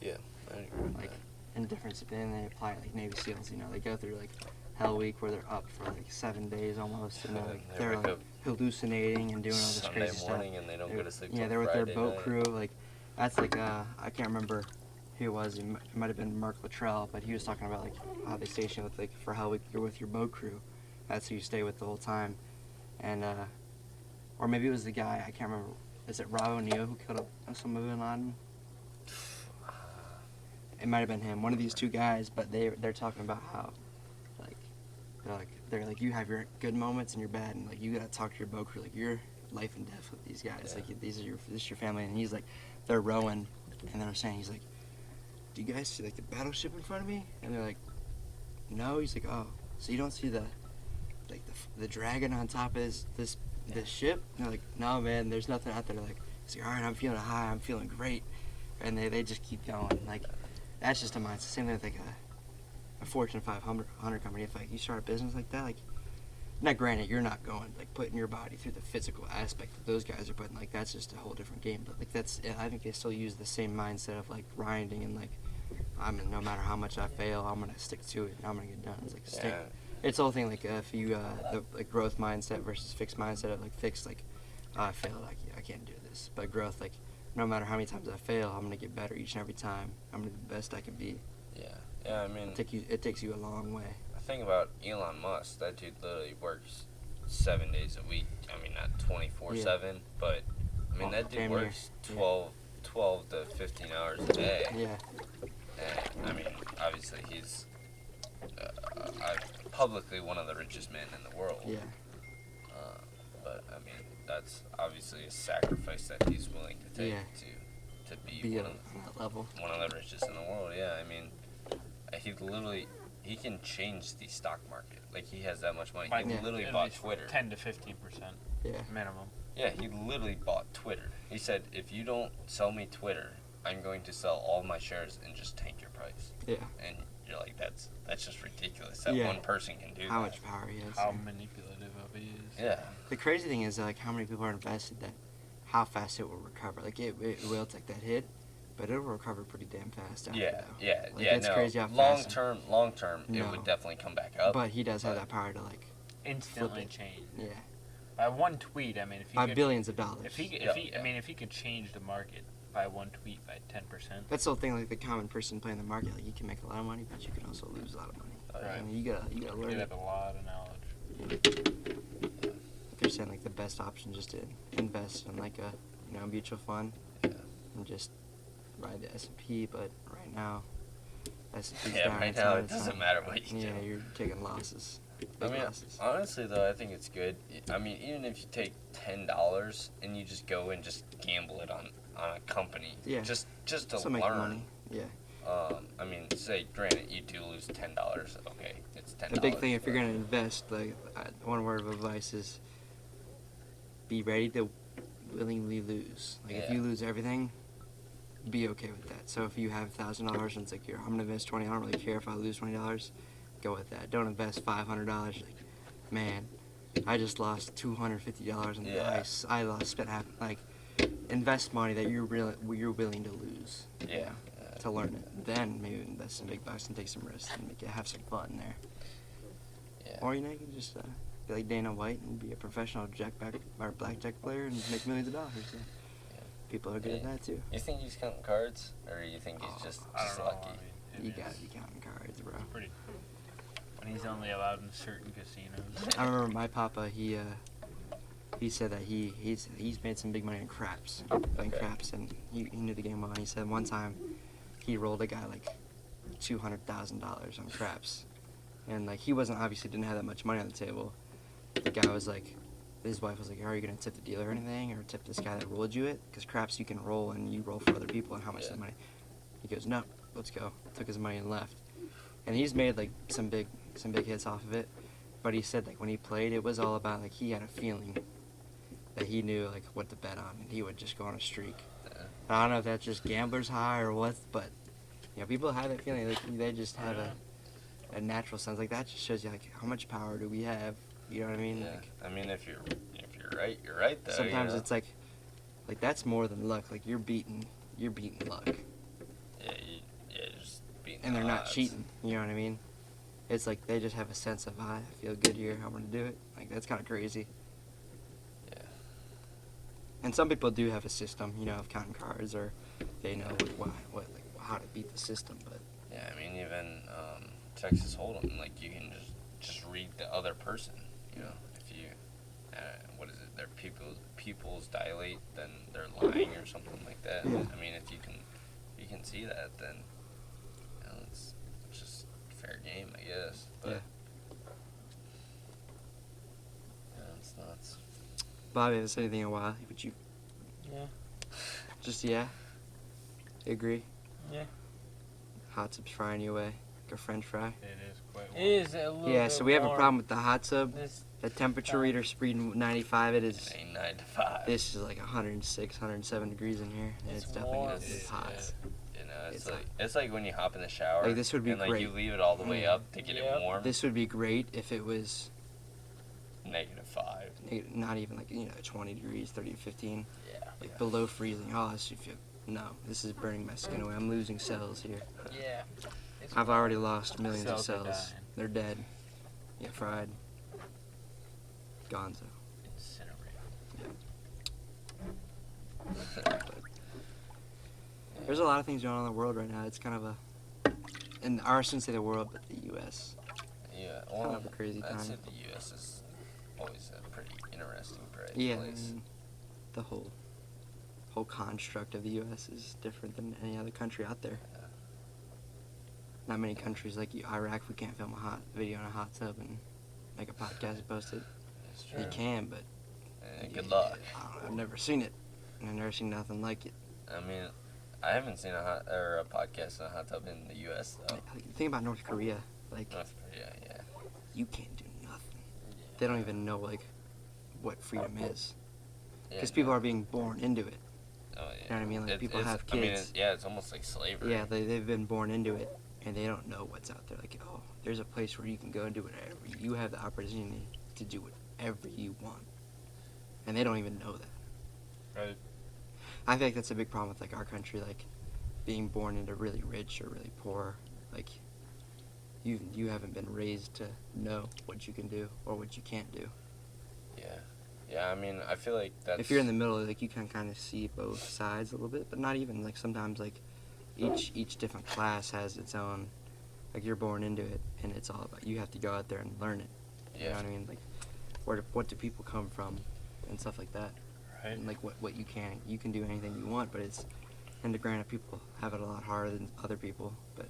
Yeah, I agree with like that. in difference, but then they apply it like Navy SEAls. You know, they go through like Hell Week where they're up for like 7 days almost, and they're like hallucinating and doing all this Sunday crazy morning stuff. and they don't go to sleep Yeah, till they're with Friday their boat night. crew. Like, that's like I can't remember who it was. It might have been Mark Luttrell, but he was talking about like how they station with like for Hell Week you're with your boat crew. That's who you stay with the whole time, and or maybe it was the guy, I can't remember. Is it Rob O'Neill who killed Osama bin Laden? It might have been him. One of these two guys, but they're talking about how they're like you have your good moments and your bad, and like you gotta talk to your boat crew, like you're life and death with these guys. Yeah. Like this is your family. And he's like, they're rowing, and they're saying, he's like, do you guys see like the battleship in front of me? And they're like, no. He's like, oh, so you don't see the dragon on top of this ship? And they're like, no, man, there's nothing out there. Like, he's like, all right, I'm feeling high, I'm feeling great, and they just keep going. Like, that's just a mindset. Same thing with like a Fortune 500 company. If like you start a business like that, like, now granted you're not going like putting your body through the physical aspect that those guys are putting. Like, that's just a whole different game. But like I think they still use the same mindset of like grinding and like, no matter how much I fail, I'm gonna stick to it and I'm gonna get done. It's like it's the whole thing, like if you the like growth mindset versus fixed mindset. Of like fixed, like, oh, I failed, I can't do this. But growth, like, no matter how many times I fail, I'm gonna get better each and every time. I'm gonna be the best I can be. Yeah, I mean, It takes you a long way. I think about Elon Musk. That dude literally works 7 days a week. I mean, not 24/7, but I mean that dude works 12 to 15 hours a day. Yeah. And I mean, obviously he's publicly one of the richest men in the world. Yeah. But I mean, that's obviously a sacrifice that he's willing to take to be on that level. One of the richest in the world. Yeah, I mean, he can change the stock market. Like, he has that much money. He literally bought Twitter. 10 to 15% minimum. Yeah, he literally bought Twitter. He said, if you don't sell me Twitter, I'm going to sell all my shares and just tank your price. Yeah. And you're like, that's just ridiculous that one person can do how that. much power he has. How manipulative of he is. Yeah. The crazy thing is, like, how many people are invested, that how fast it will recover. Like, it will take that hit, but it'll recover pretty damn fast after, though. It's crazy how fast. Long term, it would definitely come back up. But he does have that power to, like, instantly change. Yeah. By one tweet, I mean, if he by could, billions of dollars. If he could change the market by one tweet by 10%. That's the whole thing. Like, the common person playing the market, like, you can make a lot of money, but you can also lose a lot of money. Right. I mean, you gotta learn You it. have a lot of knowledge. They're saying, like, the best option just to invest in, like, a mutual fund and just ride the S&P. But right now, S&P's down. Right now it doesn't matter what you do. Yeah, you're taking losses. I mean, honestly though, I think it's good. I mean, even if you take $10 and you just go and just gamble it on a company, just to still learn. make money. Yeah. I mean, say, granted, you do lose $10. Okay, it's $10. The big thing, if you're gonna invest, like, one word of advice is, be ready to willingly lose. Like, if you lose everything, be okay with that. So if you have $1,000 and it's like, I'm gonna invest $20, I don't really care if I lose $20. Go with that. Don't invest $500. Like, man, I just lost $250 on the ice. Spent half. Like, invest money that you're willing to lose. Yeah. To learn it. Then maybe invest some big bucks and take some risks and have some fun there. Yeah. Or, you know, you can just be like Dana White and be a professional blackjack player and make millions of dollars. So people are good at that too. You think he's counting cards, or you think he's just lucky? You gotta be counting cards, bro. Pretty. When he's only allowed in certain casinos. I remember my papa. He said that he's made some big money in craps, playing craps, and he knew the game well. And he said one time he rolled a guy like $200,000 on craps, and like he didn't have that much money on the table. The guy was like, his wife was like, "Are you gonna tip the dealer or anything, or tip this guy that rolled you it? Because craps you can roll and you roll for other people, and how much is the money?" He goes, "No, let's go. Took his money and left. And he's made like some big hits off of it. But he said like when he played, it was all about like he had a feeling that he knew like what to bet on, and he would just go on a streak. I don't know if that's just gambler's high or what, but you know, people have that feeling. Like they just have a natural sense. Like that just shows you like how much power do we have. You know what I mean? Yeah. Like, I mean, if you're right, you're right though. sometimes you know? it's like that's more than luck. Like you're beating luck. Yeah, you're just beating. And they're the not odds. cheating. You know what I mean? It's like they just have a sense of I feel good here. I'm gonna do it. Like that's kind of crazy. Yeah. And some people do have a system, you know, of counting cards, or they know how to beat the system. But Yeah, I mean, even Texas Hold'em, like you can just read the other person. You know, if you what is it? Their pupils dilate, then they're lying or something like that. Yeah. I mean, if you can see that, then you know, it's just fair game, I guess. But Yeah. yeah, it's nuts. Bobby, haven't said anything in a while. Would you? Yeah. Just yeah. Agree. Yeah. Hot tub's frying you away, like a French fry. It is quite It is a little Yeah, bit so we have a warm. problem with the hot tub. This, The temperature reader's reading 95. It is. It ain't 9 to 5. This is like 106, 107 degrees in here, and It's it's definitely warm. it's hot. You know, it's It's like when you hop in the shower. Like, this would be and, like, great. you leave it all the way up to get Yep. it warm. This would be great if it was -5. not even like 20 degrees, 30 to 15, yeah. like Yeah. below freezing. Oh, this should feel. No, this is burning my skin away. I'm losing cells here. Yeah. It's I've already lost millions of Cells are cells. dying. They're dead. Yeah, fried. Gonzo. incinerate. There's a lot of things going on in the world right now. It's kind of and I shouldn't say the world, but the U.S. Yeah, Kind well, of a crazy I'd time. say the U.S. is always a pretty interesting Yeah, I place. mean, the whole construct of the U.S. is different than any other country out there. Yeah. Not many countries like Iraq. We can't film a video in a hot tub and make a podcast and post it. It's You true. can, but Good luck. I don't know, I've never seen it. And I've never seen nothing like it. I mean, I haven't seen a podcast in a hot tub in the U.S. though. Like, think about North Korea. Like, North Korea, yeah. you can't do nothing. They don't even know like what freedom is, Yeah, because people are being born into it. Oh, yeah. You know what I mean? Like, people have I mean, kids. it's almost like slavery. Yeah, they've been born into it, and they don't know what's out there. Like, oh, there's a place where you can go and do whatever. You have the opportunity to do whatever you want, and they don't even know that. Right. I think that's a big problem with like our country, like being born into really rich or really poor. Like, you haven't been raised to know what you can do or what you can't do. Yeah, I mean, I feel like that's... If you're in the middle, like you can kind of see both sides a little bit, but not even like sometimes like each different class has its own. Like you're born into it, and it's all about you have to go out there and learn it. You know what I mean? Like, what do people come from, and stuff like that. Right. And like what you can do anything you want, but it's, and granted people have it a lot harder than other people, but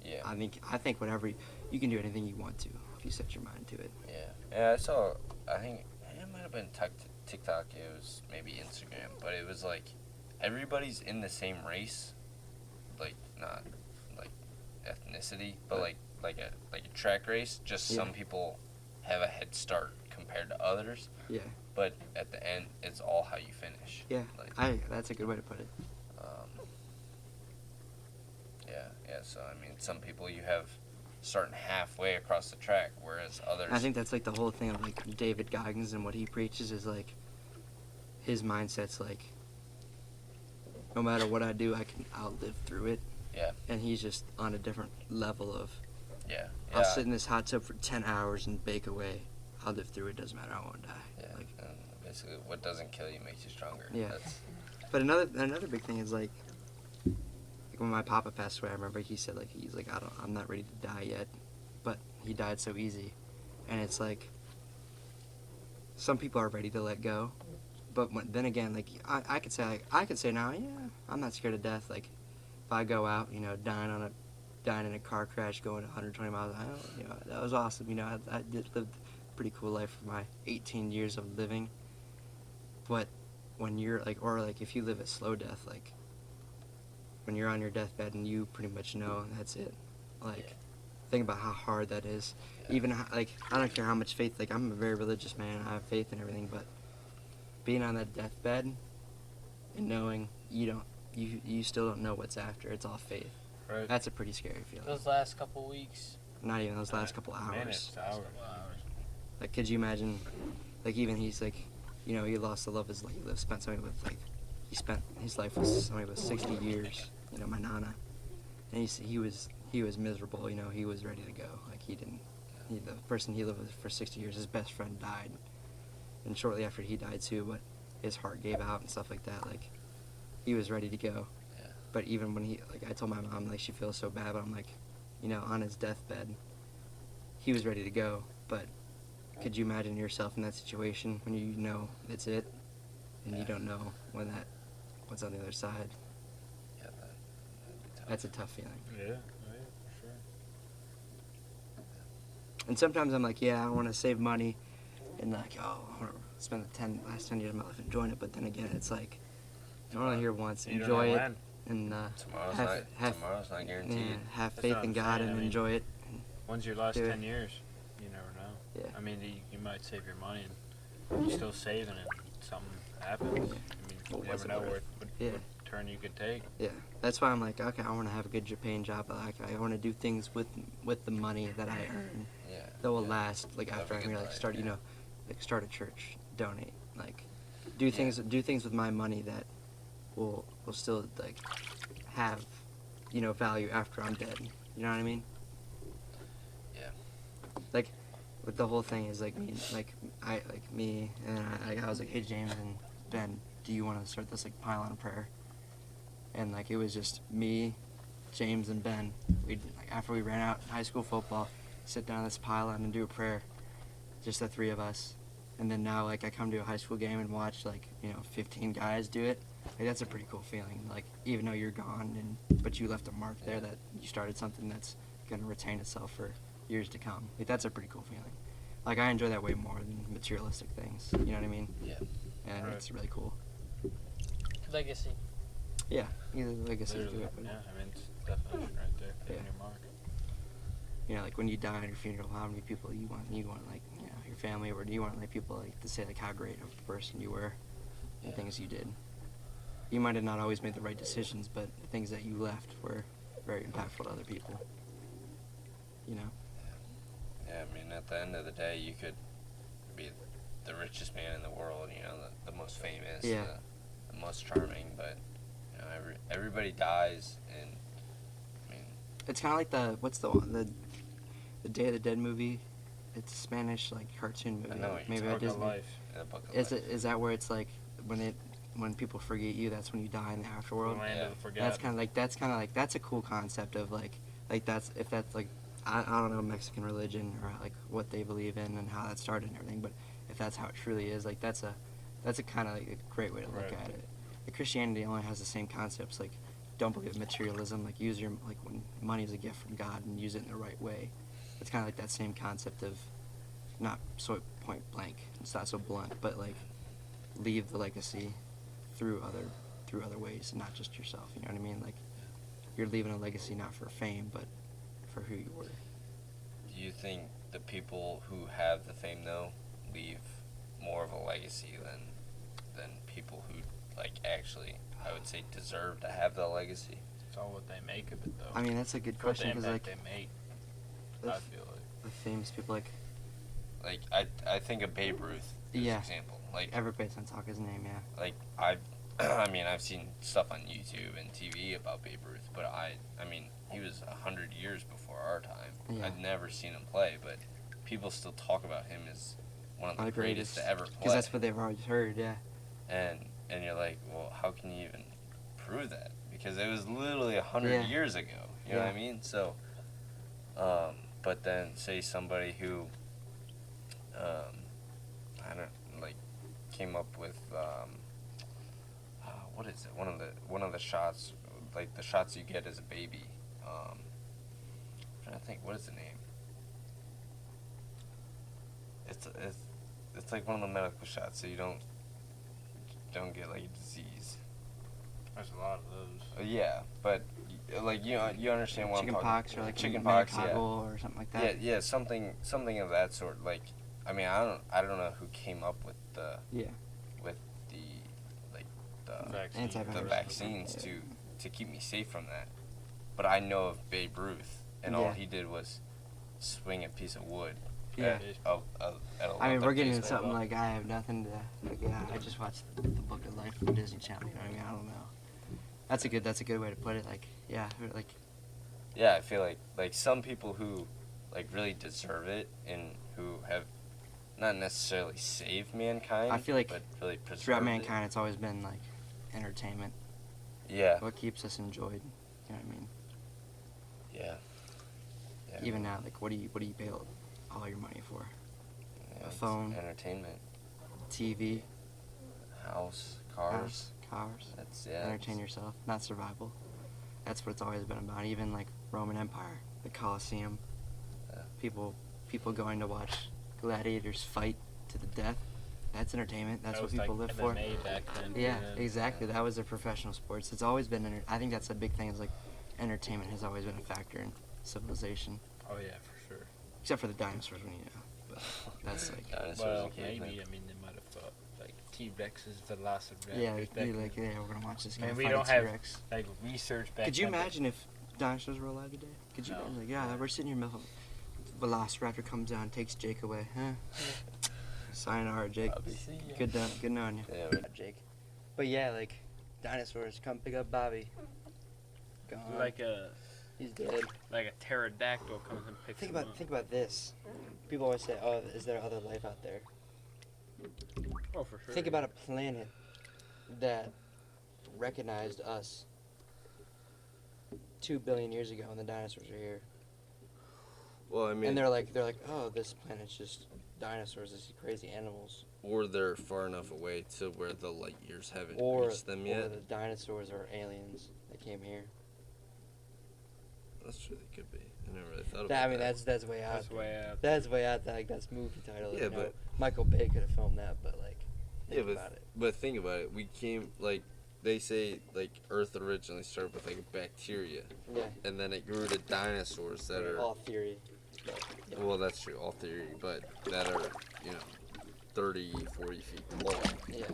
Yeah. I think whatever you can do anything you want to if you set your mind to it. Yeah, I saw, I think it might have been TikTok, it was maybe Instagram, but it was like everybody's in the same race, like not like ethnicity, but like a track race, just Yeah. some people have a head start compared to others, Yeah, but at the end it's all how you finish. yeah. Like, That's a good way to put it. yeah, so I mean some people you have starting halfway across the track, whereas others... I think that's like the whole thing of like David Goggins and what he preaches is like his mindset's like no matter what I do, I'll live through it. Yeah. And he's just on a different level of Yeah. I'll sit in this hot tub for 10 hours and bake away. I'll live through it. Doesn't matter. I won't die. Yeah, Like, and basically what doesn't kill you makes you stronger. Yeah. That's, but another big thing is like when my papa passed away, I remember he said like he's like I'm not ready to die yet, but he died so easy, and it's like some people are ready to let go, but then again, like I could say now, yeah, I'm not scared of death. Like if I go out, dying in a car crash going 120 miles an hour, that was awesome. I did live a pretty cool life for my 18 years of living. But when you're like, or like if you live a slow death, like when you're on your deathbed and you pretty much know that's it. Like, think about how hard that is. Yeah. Even like, I don't care how much faith. Like, I'm a very religious man. I have faith and everything, but being on that deathbed and knowing you still don't know what's after. It's all faith. Right. That's a pretty scary feeling. Those last couple weeks. Not even those last couple hours. Minutes, hours. Like, could you imagine? Like, even he's like, you know, he lost the love of his life. He spent somebody with like, he spent his life with somebody with 60 years. You know, my nana, and he was miserable. You know, he was ready to go. Like, the person he lived with for 60 years, his best friend died, and shortly after he died too. But his heart gave out and stuff like that. Like, he was ready to go. Yeah. But even when I told my mom, like, she feels so bad, but I'm like, you know, on his deathbed, he was ready to go. But could you imagine yourself in that situation when you know it's it, and you don't know what's on the other side? Yeah, that'd be tough. That's a tough feeling. Yeah, for sure. And sometimes I'm like, yeah, I want to save money, and like, oh, I want to spend the last 10 years of my life enjoying it. But then again, it's like, you're only here once. You don't Enjoy know it, when. and Tomorrow's not guaranteed. yeah, have That's faith what in I'm God saying, and I mean, enjoy it. When's your last Do it. 10 years? You never know. Yeah. I mean, you might save your money and you're still saving and something happens. I mean, What you was never it know worth? what turn you could take. Yeah, that's why I'm like, okay, I want to have a good paying job, but like, I want to do things with the money that I earn Yeah. that will last. Like, Have after a I good like life, start, you yeah. know, like start a church, donate, like do things with my money that will still like have, you know, value after I'm dead. You know what I mean? Yeah. Like, with the whole thing is like me and I was like, hey James and Ben, do you want to start this like pylon prayer? And like, it was just me, James, and Ben. We'd, like, after we ran out high school football, sit down on this pylon and do a prayer, just the three of us. And then now, like, I come to a high school game and watch, like, you know, 15 guys do it. Like, that's a pretty cool feeling. Like, even though you're gone, but you left a mark there that you started something that's gonna retain itself for years to come. Like, that's a pretty cool feeling. Like, I enjoy that way more than materialistic things. You know what I mean? Yeah. And Right. it's really cool. Legacy. Yeah, either legacy to Literally, it. But, yeah, I mean, it's definition right there. Hitting Yeah. your mark. you know, like when you die at your funeral, how many people you want like, you know, your family, or do you want like people like to say like how great of a person you were and things you did. You might have not always made the right decisions, but the things that you left were very impactful to other people. You know? Yeah, I mean, at the end of the day, you could be the richest man in the world, you know, the most famous, the most charming, but, you know, everybody dies, and, I mean... It's kind of like the Day of the Dead movie. It's a Spanish, like, cartoon movie. I know, Maybe Book at of Disney. life. The Book of Is Life. that where it's like when people forget you, that's when you die in the afterworld? Land of the forgotten. That's kind of like that's a cool concept of like that's if that's like I don't know Mexican religion or like what they believe in and how that started and everything, but if that's how it truly is, like that's a kind of like a great way to look Right. at it. Like, Christianity only has the same concepts, like don't believe in materialism, like use your like when money is a gift from God and use it in the right way. It's kind of like that same concept of not so point blank, it's not so blunt, but like leave the legacy through other ways, not just yourself. You know what I mean? Like, you're leaving a legacy not for fame, but for who you were. Do you think the people who have the fame, though, leave more of a legacy than people who, like, actually, I would say, deserve to have the legacy? It's all what they make of it, though. I mean, that's a good What the question because impact like they make, the, I feel like. the famous people, like Like, I think of Babe Ruth as an example. Like, everybody's gonna talk his name, yeah. like I mean, I've seen stuff on YouTube and TV about Babe Ruth, but I mean, he was 100 years before our time. Yeah. I'd never seen him play, but people still talk about him as one of the The greatest to ever play. Because that's what they've always heard, yeah. And you're like, well, how can you even prove that? Because it was literally 100 years ago. You know what I mean? So, but then say somebody who, I don't like, came up with, what is it? One of the shots, like the shots you get as a baby. I'm trying to think, what is the name? It's like one of the medical shots, so you don't get like a disease. There's a lot of those. Yeah, but like you understand what chicken I'm talking. Pox or like chicken pox, yeah, or something like that. Yeah, something of that sort. Like, I mean, I don't know who came up with the like the vaccines to keep me safe from that. But I know of Babe Ruth, and all he did was swing a piece of wood. Yeah. I mean, we're getting into something like I have nothing to. Like, yeah, I just watched the Book of Life from Disney Channel. You know what I mean? I don't know. That's a good way to put it. Like, yeah, like. Yeah, I feel like some people who like really deserve it and who have not necessarily saved mankind. I feel like but really preserved throughout mankind, it's always been like entertainment. Yeah. What keeps us enjoyed? You know what I mean? Yeah. Even now, like, what do you pay all your money for? Yeah, a phone, entertainment, TV, house, cars. That's entertain yourself, not survival. That's what it's always been about. Even like Roman Empire, the Colosseum, people going to watch gladiators fight to the death. That's entertainment. That's what people live for. MMA back then. Yeah, exactly. That was their professional sports. It's always been. I think that's a big thing. Is like entertainment has always been a factor in civilization. Oh yeah, for sure. Except for the dinosaurs, when you know. But that's like. Well, maybe. I mean, they might have thought like T-Rex's Velociraptor. Yeah, we're gonna watch this guy we fight don't a have T-Rex. like research back. Could you imagine if dinosaurs were alive today? Could you? No. Like, yeah, we're sitting here. Velociraptor comes down, takes Jake away. Huh? Sayonara, Jake. Good knowing you. Yeah, Jake. But yeah, like dinosaurs, come pick up Bobby. Gone. He's dead. Like a pterodactyl comes and picks him up. Think about this. People always say, "Oh, is there other life out there?" Oh, for sure. Think about a planet that recognized us 2 billion years ago when the dinosaurs were here. Well, I mean, and they're like, "Oh, this planet's just dinosaurs, these crazy animals." Or they're far enough away to where the light years haven't reached them yet. Or the dinosaurs are aliens that came here. That's true. They could be. I never really thought about that. I mean, that's way out. That's way out. That's way out. Like that's movie title. Yeah, but Michael Bay could have filmed that, but like, think about it. But think about it. We came like they say like Earth originally started with like bacteria. Yeah. And then it grew to dinosaurs that are all theory. But, yeah. Well, that's true, all theory, but that are 30, 40 feet tall. Yeah.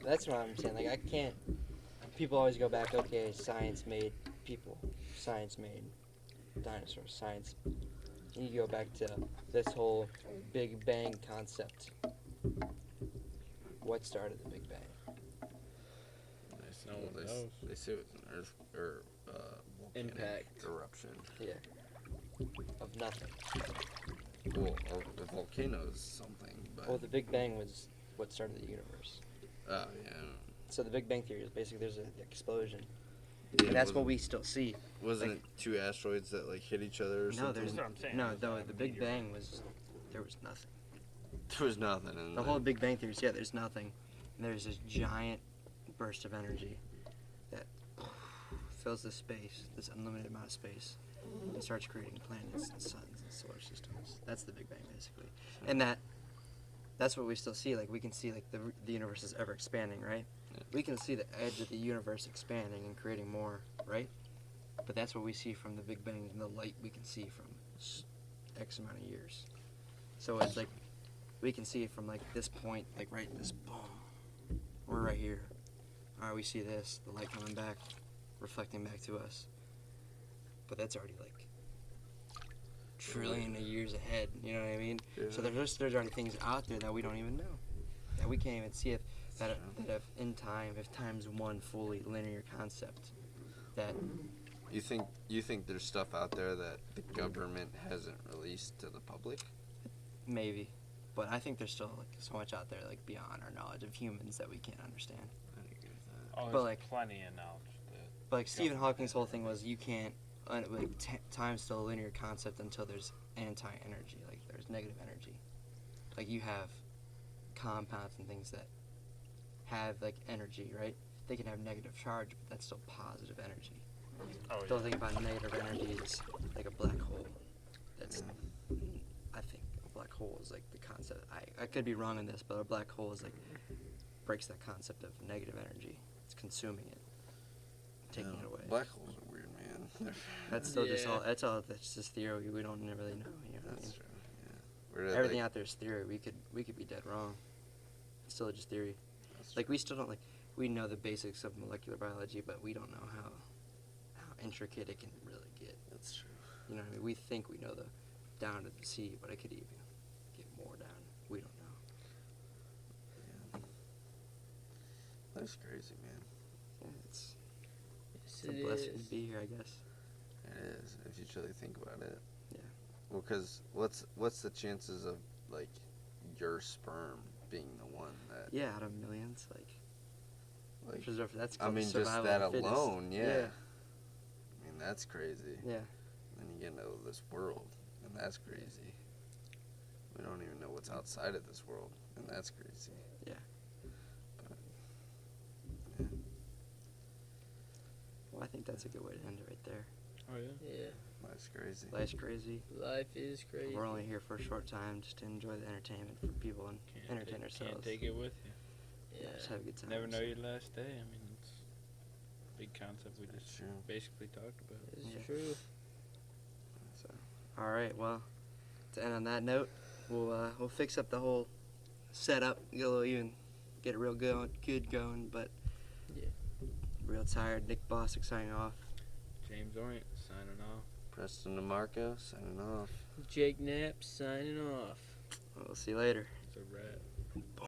That's what I'm saying. Like I can't. People always go back. Okay, science made people. Science made dinosaurs. Science. You go back to this whole Big Bang concept. What started the Big Bang? They say it was an earth or impact eruption. Yeah. Of nothing. Well, the volcano is something. But Well, the Big Bang was what started the universe. Oh yeah. So the Big Bang theory is basically there's an explosion. Yeah, and that's what we still see. Wasn't it two asteroids that like hit each other or something? That's what I'm saying. No, the Big Bang was there was nothing. There was nothing in the whole Big Bang theory is there's nothing. And there's this giant burst of energy that fills the space, this unlimited amount of space, and starts creating planets and suns and solar systems. That's the Big Bang basically. And that's what we still see. Like we can see like the universe is ever expanding, right? Yeah. We can see the edge of the universe expanding and creating more, right? But that's what we see from the Big Bang and the light we can see from X amount of years. So it's like we can see it from like this point, like right this boom. We're right here. All right, we see this, the light coming back, reflecting back to us. But that's already like trillion of years ahead. You know what I mean? Yeah. So there's already things out there that we don't even know, that we can't even see if if time's one fully linear concept. That you think there's stuff out there that the government hasn't released to the public? Maybe, but I think there's still like so much out there like beyond our knowledge of humans that we can't understand. I agree with that. Oh, there's but like plenty of knowledge. But like Stephen Hawking's whole thing was you can't time's still a linear concept until there's anti-energy, like there's negative energy. Like you have compounds and things that have like energy, right? They can have negative charge, but that's still positive energy. Oh, The thing about negative energy is like a black hole. That's I think a black hole is like the concept. I could be wrong on this, but a black hole is like breaks that concept of negative energy. It's consuming it. taking it away. Black holes are weird, man. That's still just all. That's just theory. We don't really know. You know what I mean? True. Yeah. Everything out there is theory. We could be dead wrong. It's still just theory. Like we still don't we know the basics of molecular biology, but we don't know how intricate it can really get. That's true. You know what I mean? We think we know the down to the sea, but it could even get more down. We don't know. Yeah. That's crazy, man. Yeah, it's Yes, a blessing to be here, I guess. It is, if you truly think about it. Yeah. Well, because what's the chances of like your sperm being the one that? Yeah, out of millions, that's I mean, just survival that of the fittest. alone, yeah. Yeah. I mean, that's crazy. Yeah. Then you get into this world, and that's crazy. We don't even know what's outside of this world, and that's crazy. Yeah. But, yeah. Well, I think that's a good way to end it right there. Oh yeah. Yeah. Life's crazy. Life's crazy. Life is crazy. We're only here for a short time just to enjoy the entertainment for people and entertain ourselves. Can't take it with you. Yeah, just have a good time. Never know your last day. I mean, it's a big concept we just True. basically talked about. It's Yeah. true. So, all right. Well, to end on that note, we'll fix up the whole setup, get it real good going. But Yeah. real tired. Nick Bostic signing off. James Orient signing off. Preston DeMarco signing off. Jake Knapp signing off. We'll see you later. It's a wrap.